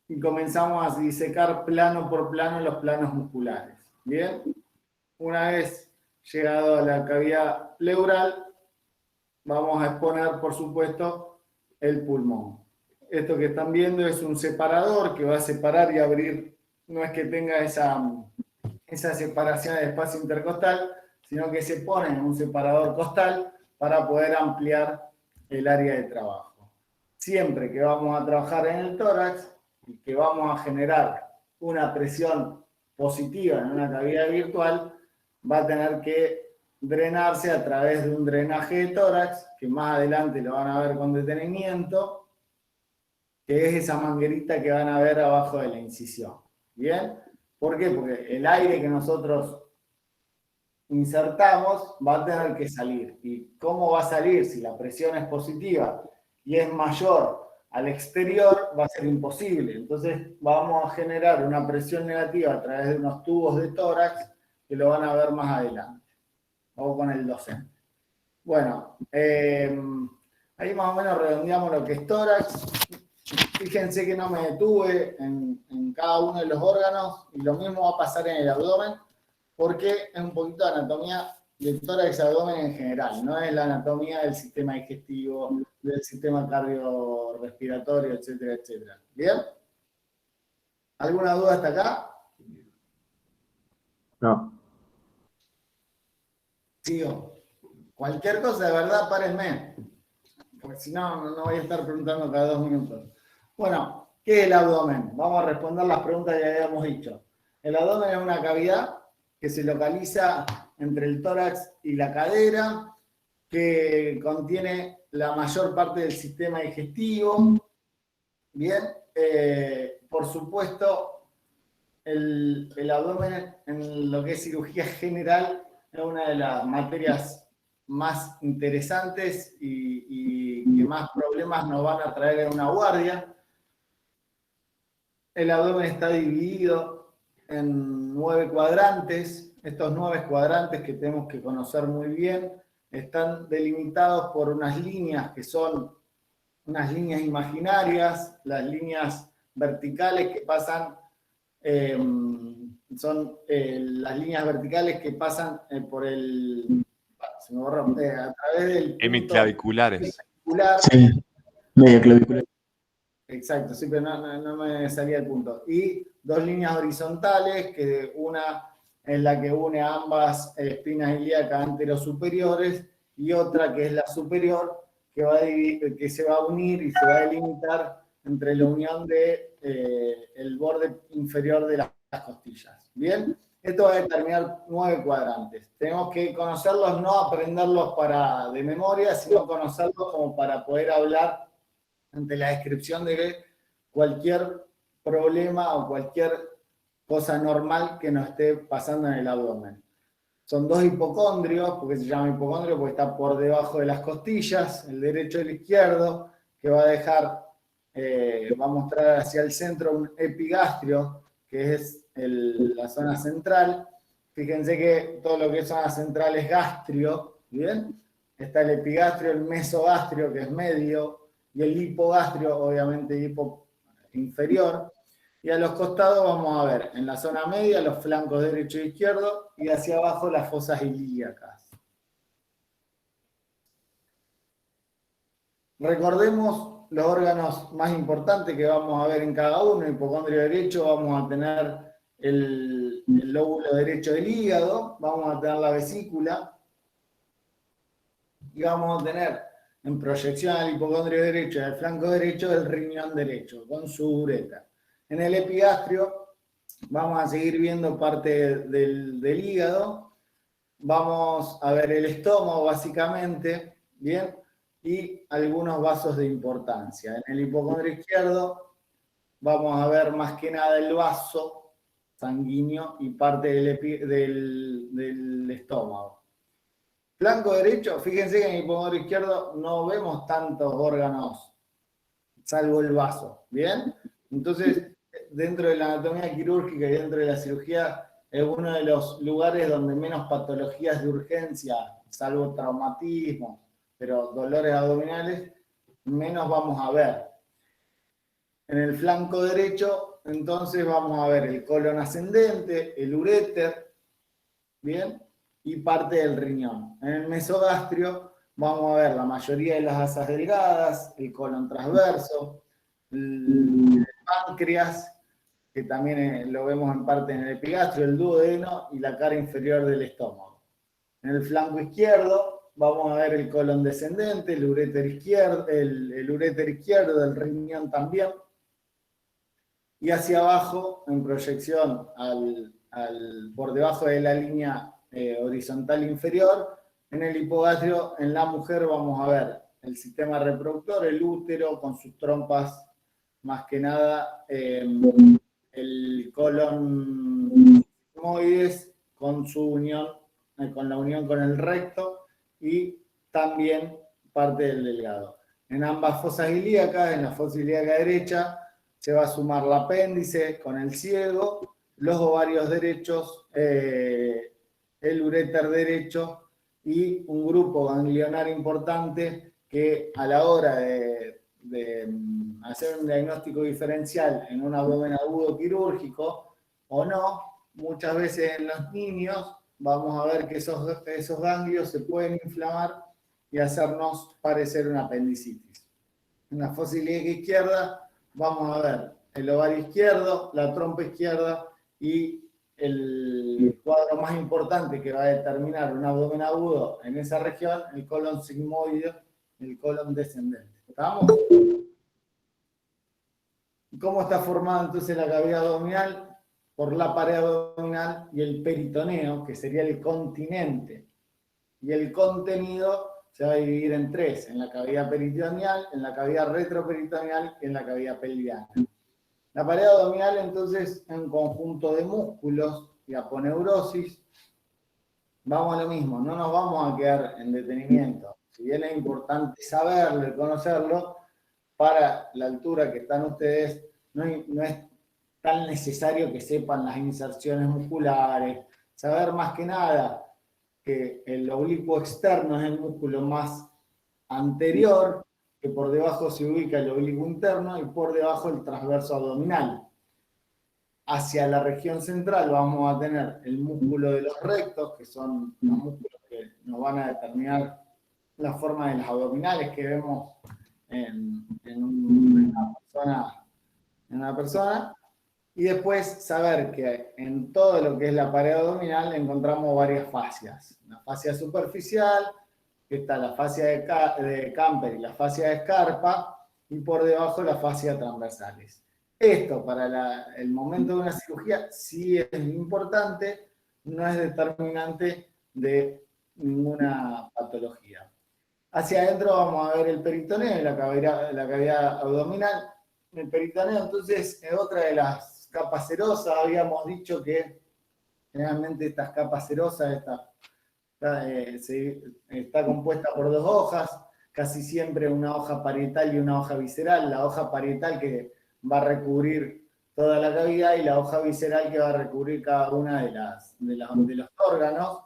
y comenzamos a disecar plano por plano los planos musculares. Bien, una vez llegado a la cavidad pleural, vamos a exponer, por supuesto, el pulmón. Esto que están viendo es un separador que va a separar y abrir, no es que tenga esa separación de espacio intercostal, sino que se pone en un separador costal para poder ampliar el área de trabajo. Siempre que vamos a trabajar en el tórax y que vamos a generar una presión positiva en una cavidad virtual, va a tener que drenarse a través de un drenaje de tórax, que más adelante lo van a ver con detenimiento, que es esa manguerita que van a ver abajo de la incisión. ¿Bien? ¿Por qué? Porque el aire que nosotros insertamos va a tener que salir. ¿Y cómo va a salir? Si la presión es positiva y es mayor al exterior, va a ser imposible. Entonces vamos a generar una presión negativa a través de unos tubos de tórax que lo van a ver más adelante. Vamos con el docente. Bueno, ahí más o menos redondeamos lo que es tórax. Fíjense que no me detuve en cada uno de los órganos y lo mismo va a pasar en el abdomen porque es un poquito de anatomía del tórax y abdomen en general, no es la anatomía del sistema digestivo, del sistema cardiorrespiratorio, etcétera, etcétera. ¿Bien? ¿Alguna duda hasta acá? No. Sigo. Cualquier cosa, de verdad, párenme. Porque si no, no voy a estar preguntando cada 2 minutos. Bueno, ¿qué es el abdomen? Vamos a responder las preguntas que habíamos dicho. El abdomen es una cavidad que se localiza entre el tórax y la cadera, que contiene la mayor parte del sistema digestivo. Bien, por supuesto, el abdomen en lo que es cirugía general es una de las materias más interesantes y que más problemas nos van a traer en una guardia. El abdomen está dividido en 9 cuadrantes. Estos 9 cuadrantes que tenemos que conocer muy bien están delimitados por unas líneas que son unas líneas imaginarias, las líneas verticales que pasan, son las líneas verticales que pasan por el, se me borró, a través del Hemiclaviculares. Sí, medio clavicular. Exacto, sí, pero no me salía el punto. Y 2 líneas horizontales, que una es la que une ambas espinas ilíacas anterosuperiores y otra que es la superior, que se va a unir y se va a delimitar entre la unión de el borde inferior de las costillas. ¿Bien? Esto va a determinar 9 cuadrantes. Tenemos que conocerlos, no aprenderlos de memoria, sino conocerlos como para poder hablar ante la descripción de cualquier problema o cualquier cosa normal que nos esté pasando en el abdomen. Son 2 hipocondrios, porque se llama hipocondrio porque está por debajo de las costillas, el derecho y el izquierdo, que va a dejar, va a mostrar hacia el centro un epigastrio, que es la zona central. Fíjense que todo lo que es zona central es gastrio, ¿bien? Está el epigastrio, el mesogastrio, que es medio, y el hipogastrio, obviamente hipo inferior. Y a los costados vamos a ver, en la zona media, los flancos derecho e izquierdo, y hacia abajo las fosas ilíacas. Recordemos los órganos más importantes que vamos a ver en cada uno. Hipocondrio derecho, vamos a tener el lóbulo derecho del hígado, vamos a tener la vesícula, y vamos a tener en proyección al hipocondrio derecho y al flanco derecho el riñón derecho, con su uretra. En el epigastrio vamos a seguir viendo parte del hígado, vamos a ver el estómago básicamente, ¿bien? Y algunos vasos de importancia. En el hipocondrio izquierdo vamos a ver más que nada el vaso sanguíneo y parte del estómago. Flanco derecho, fíjense que en el hipocondrio izquierdo no vemos tantos órganos, salvo el vaso, ¿bien? Entonces, dentro de la anatomía quirúrgica y dentro de la cirugía, es uno de los lugares donde menos patologías de urgencia, salvo traumatismo, pero dolores abdominales, menos vamos a ver. En el flanco derecho, entonces vamos a ver el colon ascendente, el uréter, ¿bien? Y parte del riñón. En el mesogastrio vamos a ver la mayoría de las asas delgadas, el colon transverso, el páncreas, que también lo vemos en parte en el epigastrio, el duodeno y la cara inferior del estómago. En el flanco izquierdo vamos a ver el colon descendente, el uréter izquierdo, el uréter izquierdo del riñón también. Y hacia abajo, en proyección por debajo de la línea horizontal inferior, en el hipogastrio, en la mujer vamos a ver el sistema reproductor, el útero con sus trompas, más que nada el colon sigmoides con su unión, con la unión con el recto y también parte del delgado. En ambas fosas ilíacas, en la fosa ilíaca derecha, se va a sumar el apéndice con el ciego, los ovarios derechos, el uréter derecho y un grupo ganglionar importante que a la hora de hacer un diagnóstico diferencial en un abdomen agudo quirúrgico o no, muchas veces en los niños vamos a ver que esos ganglios se pueden inflamar y hacernos parecer una apendicitis. En la fosa ilíaca izquierda vamos a ver el ovario izquierdo, la trompa izquierda y el cuadro más importante que va a determinar un abdomen agudo en esa región, el colon sigmoide, el colon descendente. ¿Estamos? ¿Cómo está formada entonces la cavidad abdominal? Por la pared abdominal y el peritoneo, que sería el continente. Y el contenido se va a dividir en tres, en la cavidad peritoneal, en la cavidad retroperitoneal y en la cavidad pelviana. La pared abdominal entonces es un conjunto de músculos y aponeurosis. Vamos a lo mismo, no nos vamos a quedar en detenimiento. Si bien es importante saberlo y conocerlo, para la altura que están ustedes, no es tan necesario que sepan las inserciones musculares, saber más que nada que el oblicuo externo es el músculo más anterior, que por debajo se ubica el oblicuo interno y por debajo el transverso abdominal. Hacia la región central vamos a tener el músculo de los rectos, que son los músculos que nos van a determinar la forma de las abdominales que vemos en una persona. Y después saber que en todo lo que es la pared abdominal encontramos varias fascias. La fascia superficial, que está la fascia de Camper y la fascia de Scarpa, y por debajo las fascias transversales. Esto para el momento de una cirugía sí es importante, no es determinante de ninguna patología. Hacia adentro vamos a ver el peritoneo, la cavidad abdominal. El peritoneo entonces es otra de las capas serosas. Habíamos dicho que generalmente estas capas serosas está compuesta por dos hojas, casi siempre una hoja parietal y una hoja visceral. La hoja parietal que va a recubrir toda la cavidad y la hoja visceral que va a recubrir cada una de los órganos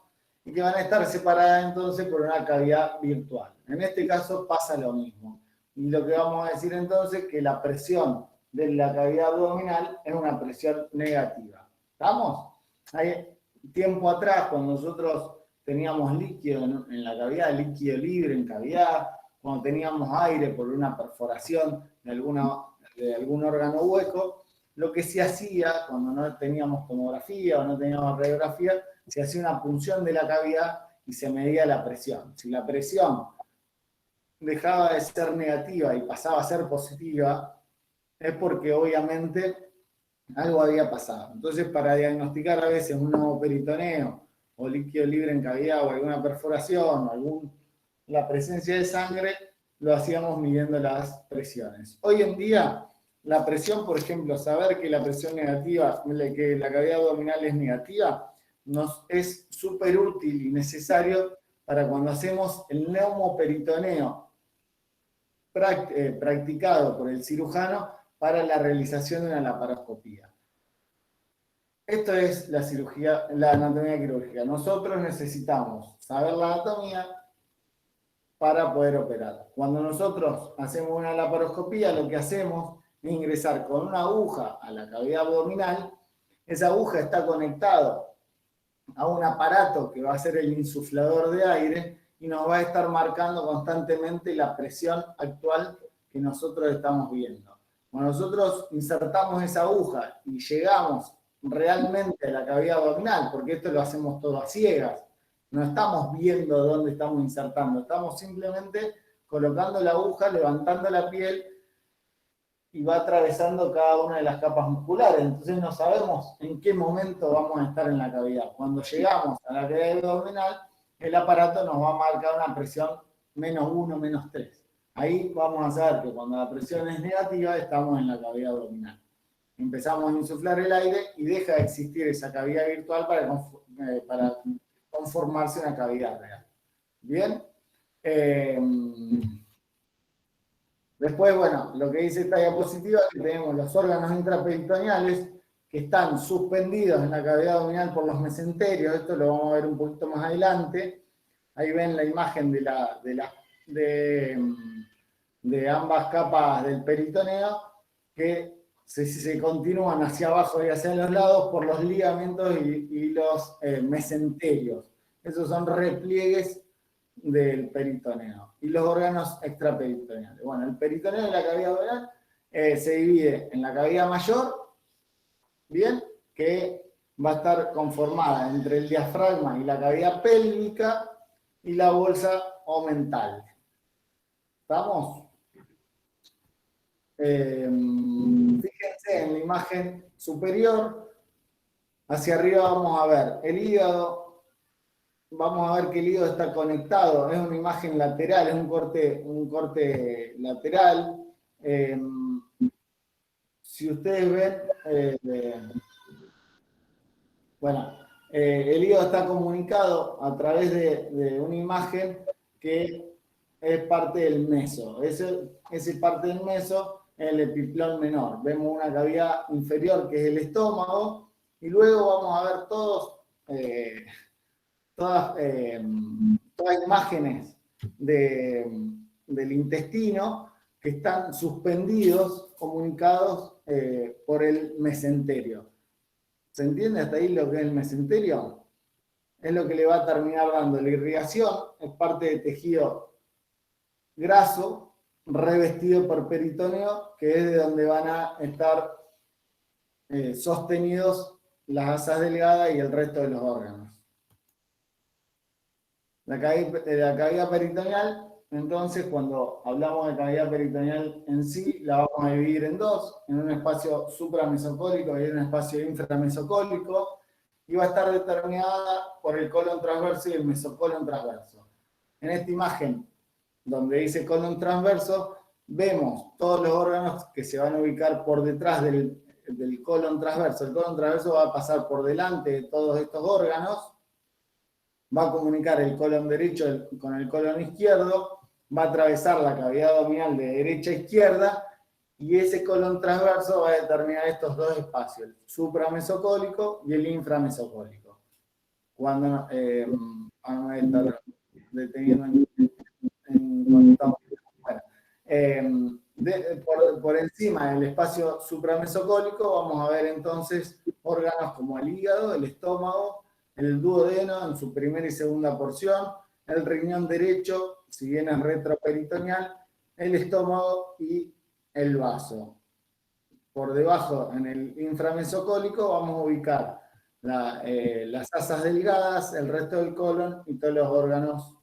y que van a estar separadas entonces por una cavidad virtual. En este caso pasa lo mismo. Y lo que vamos a decir entonces es que la presión de la cavidad abdominal es una presión negativa. ¿Estamos? Hay tiempo atrás, cuando nosotros teníamos líquido en la cavidad, líquido libre en cavidad, cuando teníamos aire por una perforación de algún órgano hueco, lo que se hacía cuando no teníamos tomografía o no teníamos radiografía, se hacía una punción de la cavidad y se medía la presión. Si la presión dejaba de ser negativa y pasaba a ser positiva, es porque obviamente algo había pasado. Entonces, para diagnosticar a veces un nuevo peritoneo o líquido libre en cavidad o alguna perforación o la presencia de sangre, lo hacíamos midiendo las presiones. Hoy en día, la presión, por ejemplo, saber que la presión negativa, que la cavidad abdominal es negativa, nos es súper útil y necesario para cuando hacemos el neumoperitoneo practicado por el cirujano para la realización de una laparoscopía. Esto es la anatomía quirúrgica. Nosotros necesitamos saber la anatomía para poder operar. Cuando nosotros hacemos una laparoscopía, lo que hacemos es ingresar con una aguja a la cavidad abdominal. Esa aguja está conectada a un aparato que va a ser el insuflador de aire y nos va a estar marcando constantemente la presión actual que nosotros estamos viendo. Cuando nosotros insertamos esa aguja y llegamos realmente a la cavidad abdominal, porque esto lo hacemos todo a ciegas, no estamos viendo dónde estamos insertando, estamos simplemente colocando la aguja, levantando la piel y va atravesando cada una de las capas musculares. Entonces no sabemos en qué momento vamos a estar en la cavidad. Cuando llegamos a la cavidad abdominal, el aparato nos va a marcar una presión -1, -3. Ahí vamos a saber que cuando la presión es negativa, estamos en la cavidad abdominal. empezamos a insuflar el aire y deja de existir esa cavidad virtual para conformarse una cavidad real. Bien. Después, bueno, lo que dice esta diapositiva es que tenemos los órganos intraperitoneales que están suspendidos en la cavidad abdominal por los mesenterios. Esto lo vamos a ver un poquito más adelante. Ahí ven la imagen de ambas capas del peritoneo que se continúan hacia abajo y hacia los lados por los ligamentos y los mesenterios. Esos son repliegues del peritoneo. Y los órganos extraperitoneales. Bueno, el peritoneo de la cavidad abdominal se divide en la cavidad mayor, bien, que va a estar conformada entre el diafragma y la cavidad pélvica y la bolsa omental. ¿Estamos? Fíjense en la imagen superior, hacia arriba vamos a ver el hígado. Vamos a ver que el hígado está conectado, es una imagen lateral, es un corte lateral. Si ustedes ven, bueno, el hígado está comunicado a través de una imagen que es parte del meso. Ese parte del meso es el epiplón menor. Vemos una cavidad inferior que es el estómago y luego vamos a ver todas imágenes del intestino que están suspendidos, comunicados por el mesenterio. ¿Se entiende hasta ahí lo que es el mesenterio? Es lo que le va a terminar dando la irrigación, es parte de tejido graso revestido por peritoneo, que es de donde van a estar sostenidos las asas delgadas y el resto de los órganos. La cavidad peritoneal, entonces, cuando hablamos de cavidad peritoneal en sí, la vamos a dividir en dos, en un espacio supramesocólico y en un espacio inframesocólico, y va a estar determinada por el colon transverso y el mesocolon transverso. En esta imagen, donde dice colon transverso, vemos todos los órganos que se van a ubicar por detrás del colon transverso. El colon transverso va a pasar por delante de todos estos órganos, va a comunicar el colon derecho con el colon izquierdo, va a atravesar la cavidad abdominal de derecha a izquierda, y ese colon transverso va a determinar estos dos espacios, el supramesocólico y el inframesocólico. Cuando vamos a estar deteniendo por encima del espacio supramesocólico vamos a ver entonces órganos como el hígado, el estómago, el duodeno en su primera y segunda porción, el riñón derecho, si bien es retroperitoneal, el estómago y el vaso. Por debajo, en el inframesocólico, vamos a ubicar las asas delgadas, el resto del colon y todos los órganos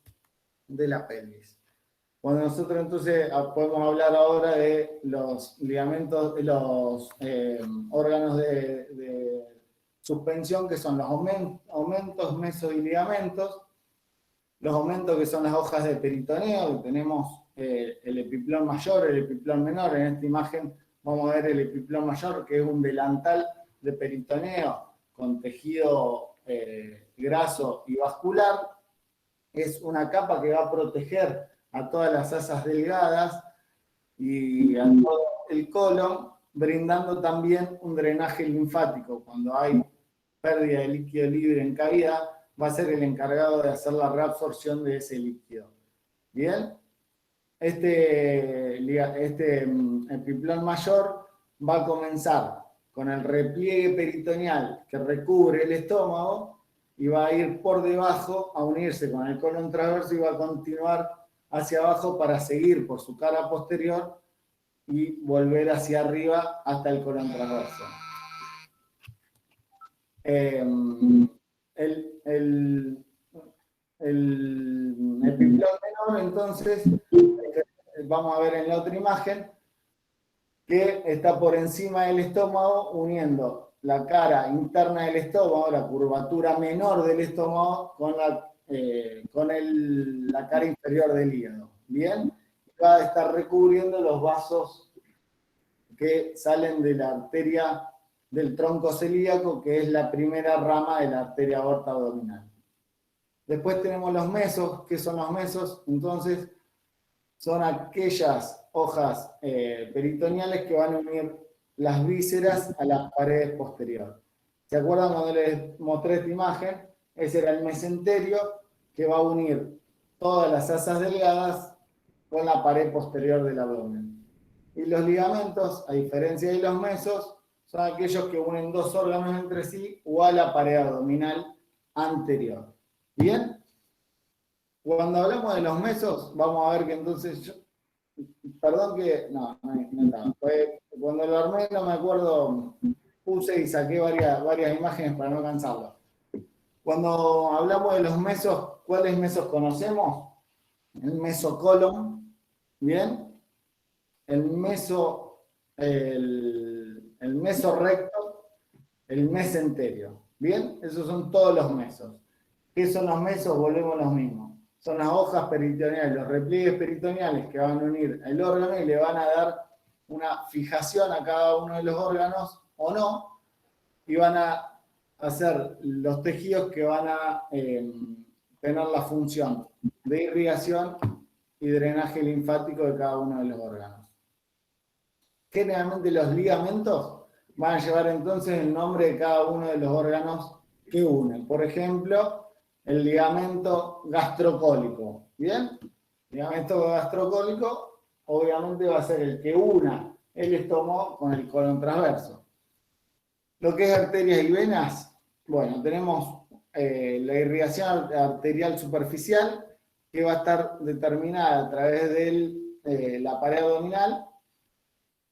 de la pelvis. Cuando nosotros entonces podemos hablar ahora de los ligamentos, de los órganos de suspensión, que son los aumentos, mesos y ligamentos. Los aumentos, que son las hojas de peritoneo, que tenemos el epiplón mayor, el epiplón menor. En esta imagen vamos a ver el epiplón mayor, que es un delantal de peritoneo con tejido graso y vascular. Es una capa que va a proteger a todas las asas delgadas y a todo el colon, brindando también un drenaje linfático. Cuando hay pérdida de líquido libre en cavidad, va a ser el encargado de hacer la reabsorción de ese líquido. ¿Bien? Este epiplón mayor va a comenzar con el repliegue peritoneal que recubre el estómago y va a ir por debajo a unirse con el colon transverso y va a continuar hacia abajo para seguir por su cara posterior y volver hacia arriba hasta el colon transverso. El epiplón menor, entonces, vamos a ver en la otra imagen, que está por encima del estómago, uniendo la cara interna del estómago, la curvatura menor del estómago, con la cara inferior del hígado. ¿Bien? Va a estar recubriendo los vasos que salen de la arteria del tronco celíaco, que es la primera rama de la arteria aorta abdominal. Después tenemos los mesos. ¿Qué son los mesos? Entonces, son aquellas hojas peritoneales que van a unir las vísceras a las paredes posteriores. ¿Se acuerdan cuando les mostré esta imagen? Ese era el mesenterio que va a unir todas las asas delgadas con la pared posterior del abdomen. Y los ligamentos, a diferencia de los mesos, son aquellos que unen dos órganos entre sí o a la pared abdominal anterior. ¿Bien? Cuando hablamos de los mesos, vamos a ver que entonces, perdón que, no estaba. Cuando lo armé, no me acuerdo, puse y saqué varias imágenes para no cansarlo. Cuando hablamos de los mesos, ¿cuáles mesos conocemos? El mesocolon, ¿bien? El mesorrecto, el mesenterio, ¿bien? Esos son todos los mesos. ¿Qué son los mesos? Volvemos a los mismos. Son las hojas peritoneales, los repliegues peritoneales que van a unir el órgano y le van a dar una fijación a cada uno de los órganos o no, y van a hacer los tejidos que van a tener la función de irrigación y drenaje linfático de cada uno de los órganos. Generalmente los ligamentos van a llevar entonces el nombre de cada uno de los órganos que unen. Por ejemplo, el ligamento gastrocólico. ¿Bien? El ligamento gastrocólico obviamente va a ser el que una el estómago con el colon transverso. Lo que es arterias y venas, bueno, tenemos la irrigación arterial superficial que va a estar determinada a través de la pared abdominal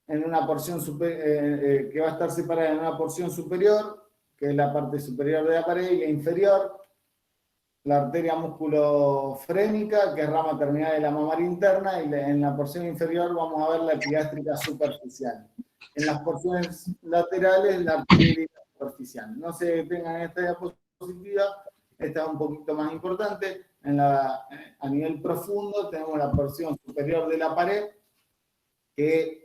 en una porción que va a estar separada en una porción superior, que es la parte superior de la pared, y la inferior, la arteria musculofrénica, que es rama terminal de la mamaria interna, y en la porción inferior vamos a ver la epigástrica superficial. En las porciones laterales, la arteria superficial. No se detengan en esta diapositiva, esta es un poquito más importante. A nivel profundo tenemos la porción superior de la pared, que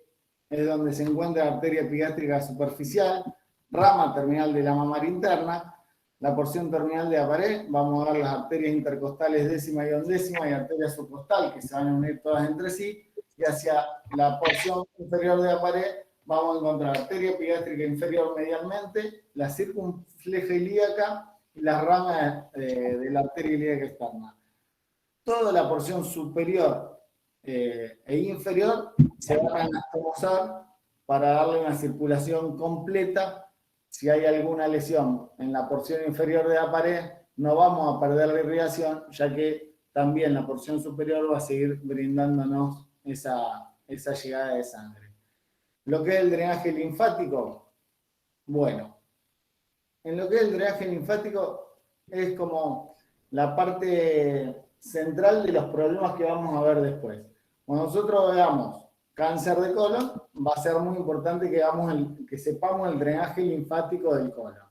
es donde se encuentra la arteria epigástrica superficial, rama terminal de la mamaria interna. La porción terminal de la pared, vamos a ver las arterias intercostales décima y undécima y arteria subcostal, que se van a unir todas entre sí, y hacia la porción inferior de la pared vamos a encontrar arteria epigástrica inferior medialmente, la circunfleja ilíaca y las ramas de la arteria ilíaca externa. Toda la porción superior e inferior se van a anastomosar para darle una circulación completa. Si hay alguna lesión en la porción inferior de la pared, no vamos a perder la irrigación, ya que también la porción superior va a seguir brindándonos esa llegada de sangre. Lo que es el drenaje linfático, bueno, en lo que es el drenaje linfático es como la parte central de los problemas que vamos a ver después. Cuando nosotros veamos cáncer de colon, va a ser muy importante que sepamos el drenaje linfático del colon.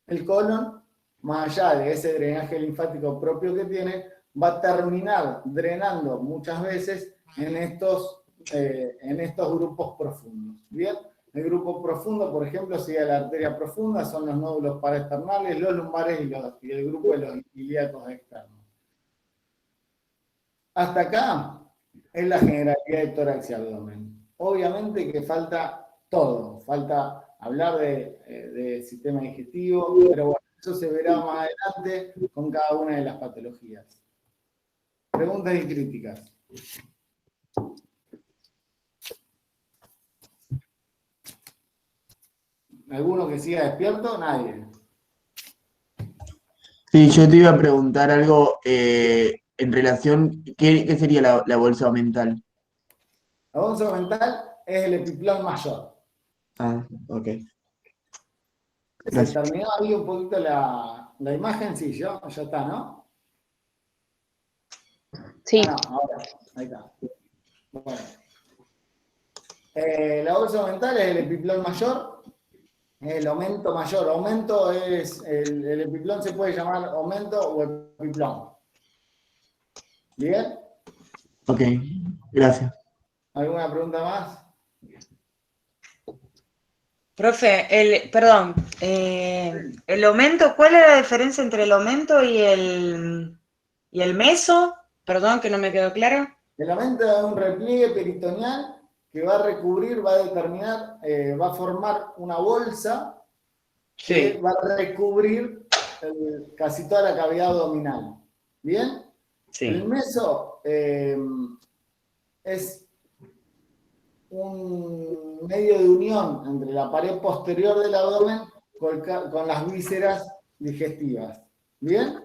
El colon, más allá de ese drenaje linfático propio que tiene, va a terminar drenando muchas veces en estos grupos profundos. ¿Bien? El grupo profundo, por ejemplo, sigue la arteria profunda, son los nódulos paraesternales, los lumbares y el grupo de los ilíacos externos. Hasta acá es la generalidad de tórax y abdomen. Obviamente que falta todo, falta hablar de sistema digestivo, pero bueno, eso se verá más adelante con cada una de las patologías. Preguntas y críticas. ¿Alguno que siga despierto? Nadie. Sí, yo te iba a preguntar algo en relación, ¿qué sería la bolsa mental? La bolsa mental es el epiplón mayor. Ah, ok. ¿Se Gracias. terminó ahí un poquito la imagen? Sí, ya está, ¿no? Sí. Ah, no, ahora, ahí está. Bueno. La bolsa mental es el epiplón mayor. El aumento mayor. Aumento es, el epiplón se puede llamar aumento o epiplón. ¿Bien? Ok, gracias. ¿Alguna pregunta más? Profe, perdón, el aumento, ¿cuál es la diferencia entre el aumento y el meso? Perdón, que no me quedó claro. El aumento es un repliegue peritoneal que va a recubrir, va a determinar, va a formar una bolsa que va a recubrir casi toda la cavidad abdominal. ¿Bien? Sí. El meso es un medio de unión entre la pared posterior del abdomen con las vísceras digestivas. ¿Bien?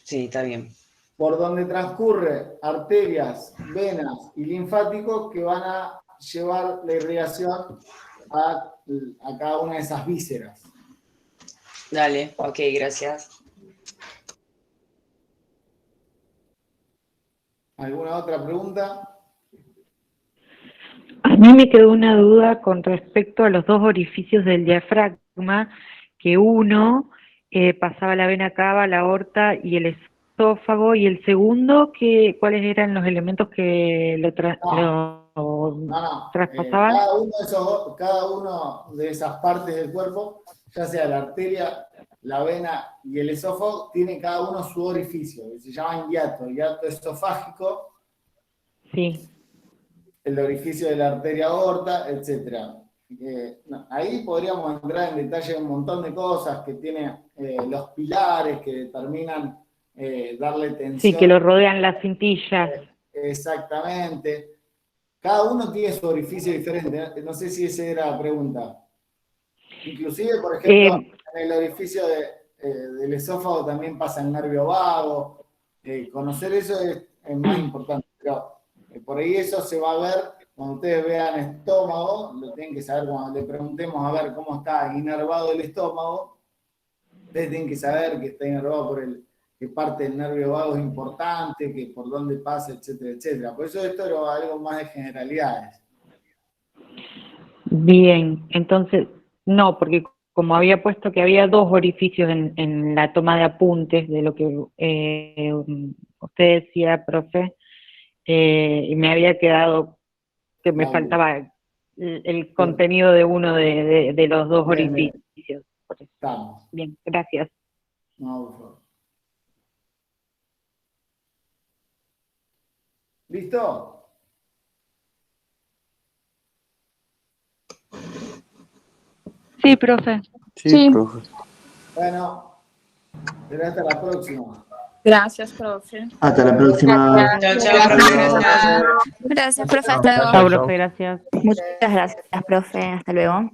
Sí, está bien. Por donde transcurre arterias, venas y linfáticos que van a llevar la irrigación a cada una de esas vísceras. Dale, ok, gracias. ¿Alguna otra pregunta? A mí me quedó una duda con respecto a los dos orificios del diafragma, que uno pasaba la vena cava, la aorta y el esófago, y el segundo, ¿cuáles eran los elementos que lo traspasaban? Cada uno de esas partes del cuerpo, ya sea la arteria, la vena y el esófago, tiene cada uno su orificio, que se llama hiato esofágico. Sí. El orificio de la arteria aorta, etc. Ahí podríamos entrar en detalle un montón de cosas que tiene los pilares que determinan darle tensión. Sí, que lo rodean las cintillas. Exactamente. Cada uno tiene su orificio diferente. No sé si esa era la pregunta. Inclusive, por ejemplo, en el orificio del esófago también pasa el nervio vago. Conocer eso es más importante. Pero por ahí eso se va a ver cuando ustedes vean estómago, lo tienen que saber cuando le preguntemos a ver cómo está inervado el estómago. Ustedes tienen que saber que está inervado que parte del nervio vago es importante, que por dónde pasa, etcétera, etcétera. Por eso esto era algo más de generalidades. Bien, entonces, no, porque como había puesto que había dos orificios en la toma de apuntes de lo que usted decía, profe, y me había quedado que me faltaba el contenido de uno de los dos orificios. Estamos. Bien, gracias. No, por favor. ¿Listo? Sí, profe. Sí, profe. Bueno, será hasta la próxima. Gracias, profe. Hasta la próxima. Chao, chao, profe. Gracias. Gracias, profe. Hasta luego. Chao, profe, gracias. Muchas gracias, profe. Hasta luego.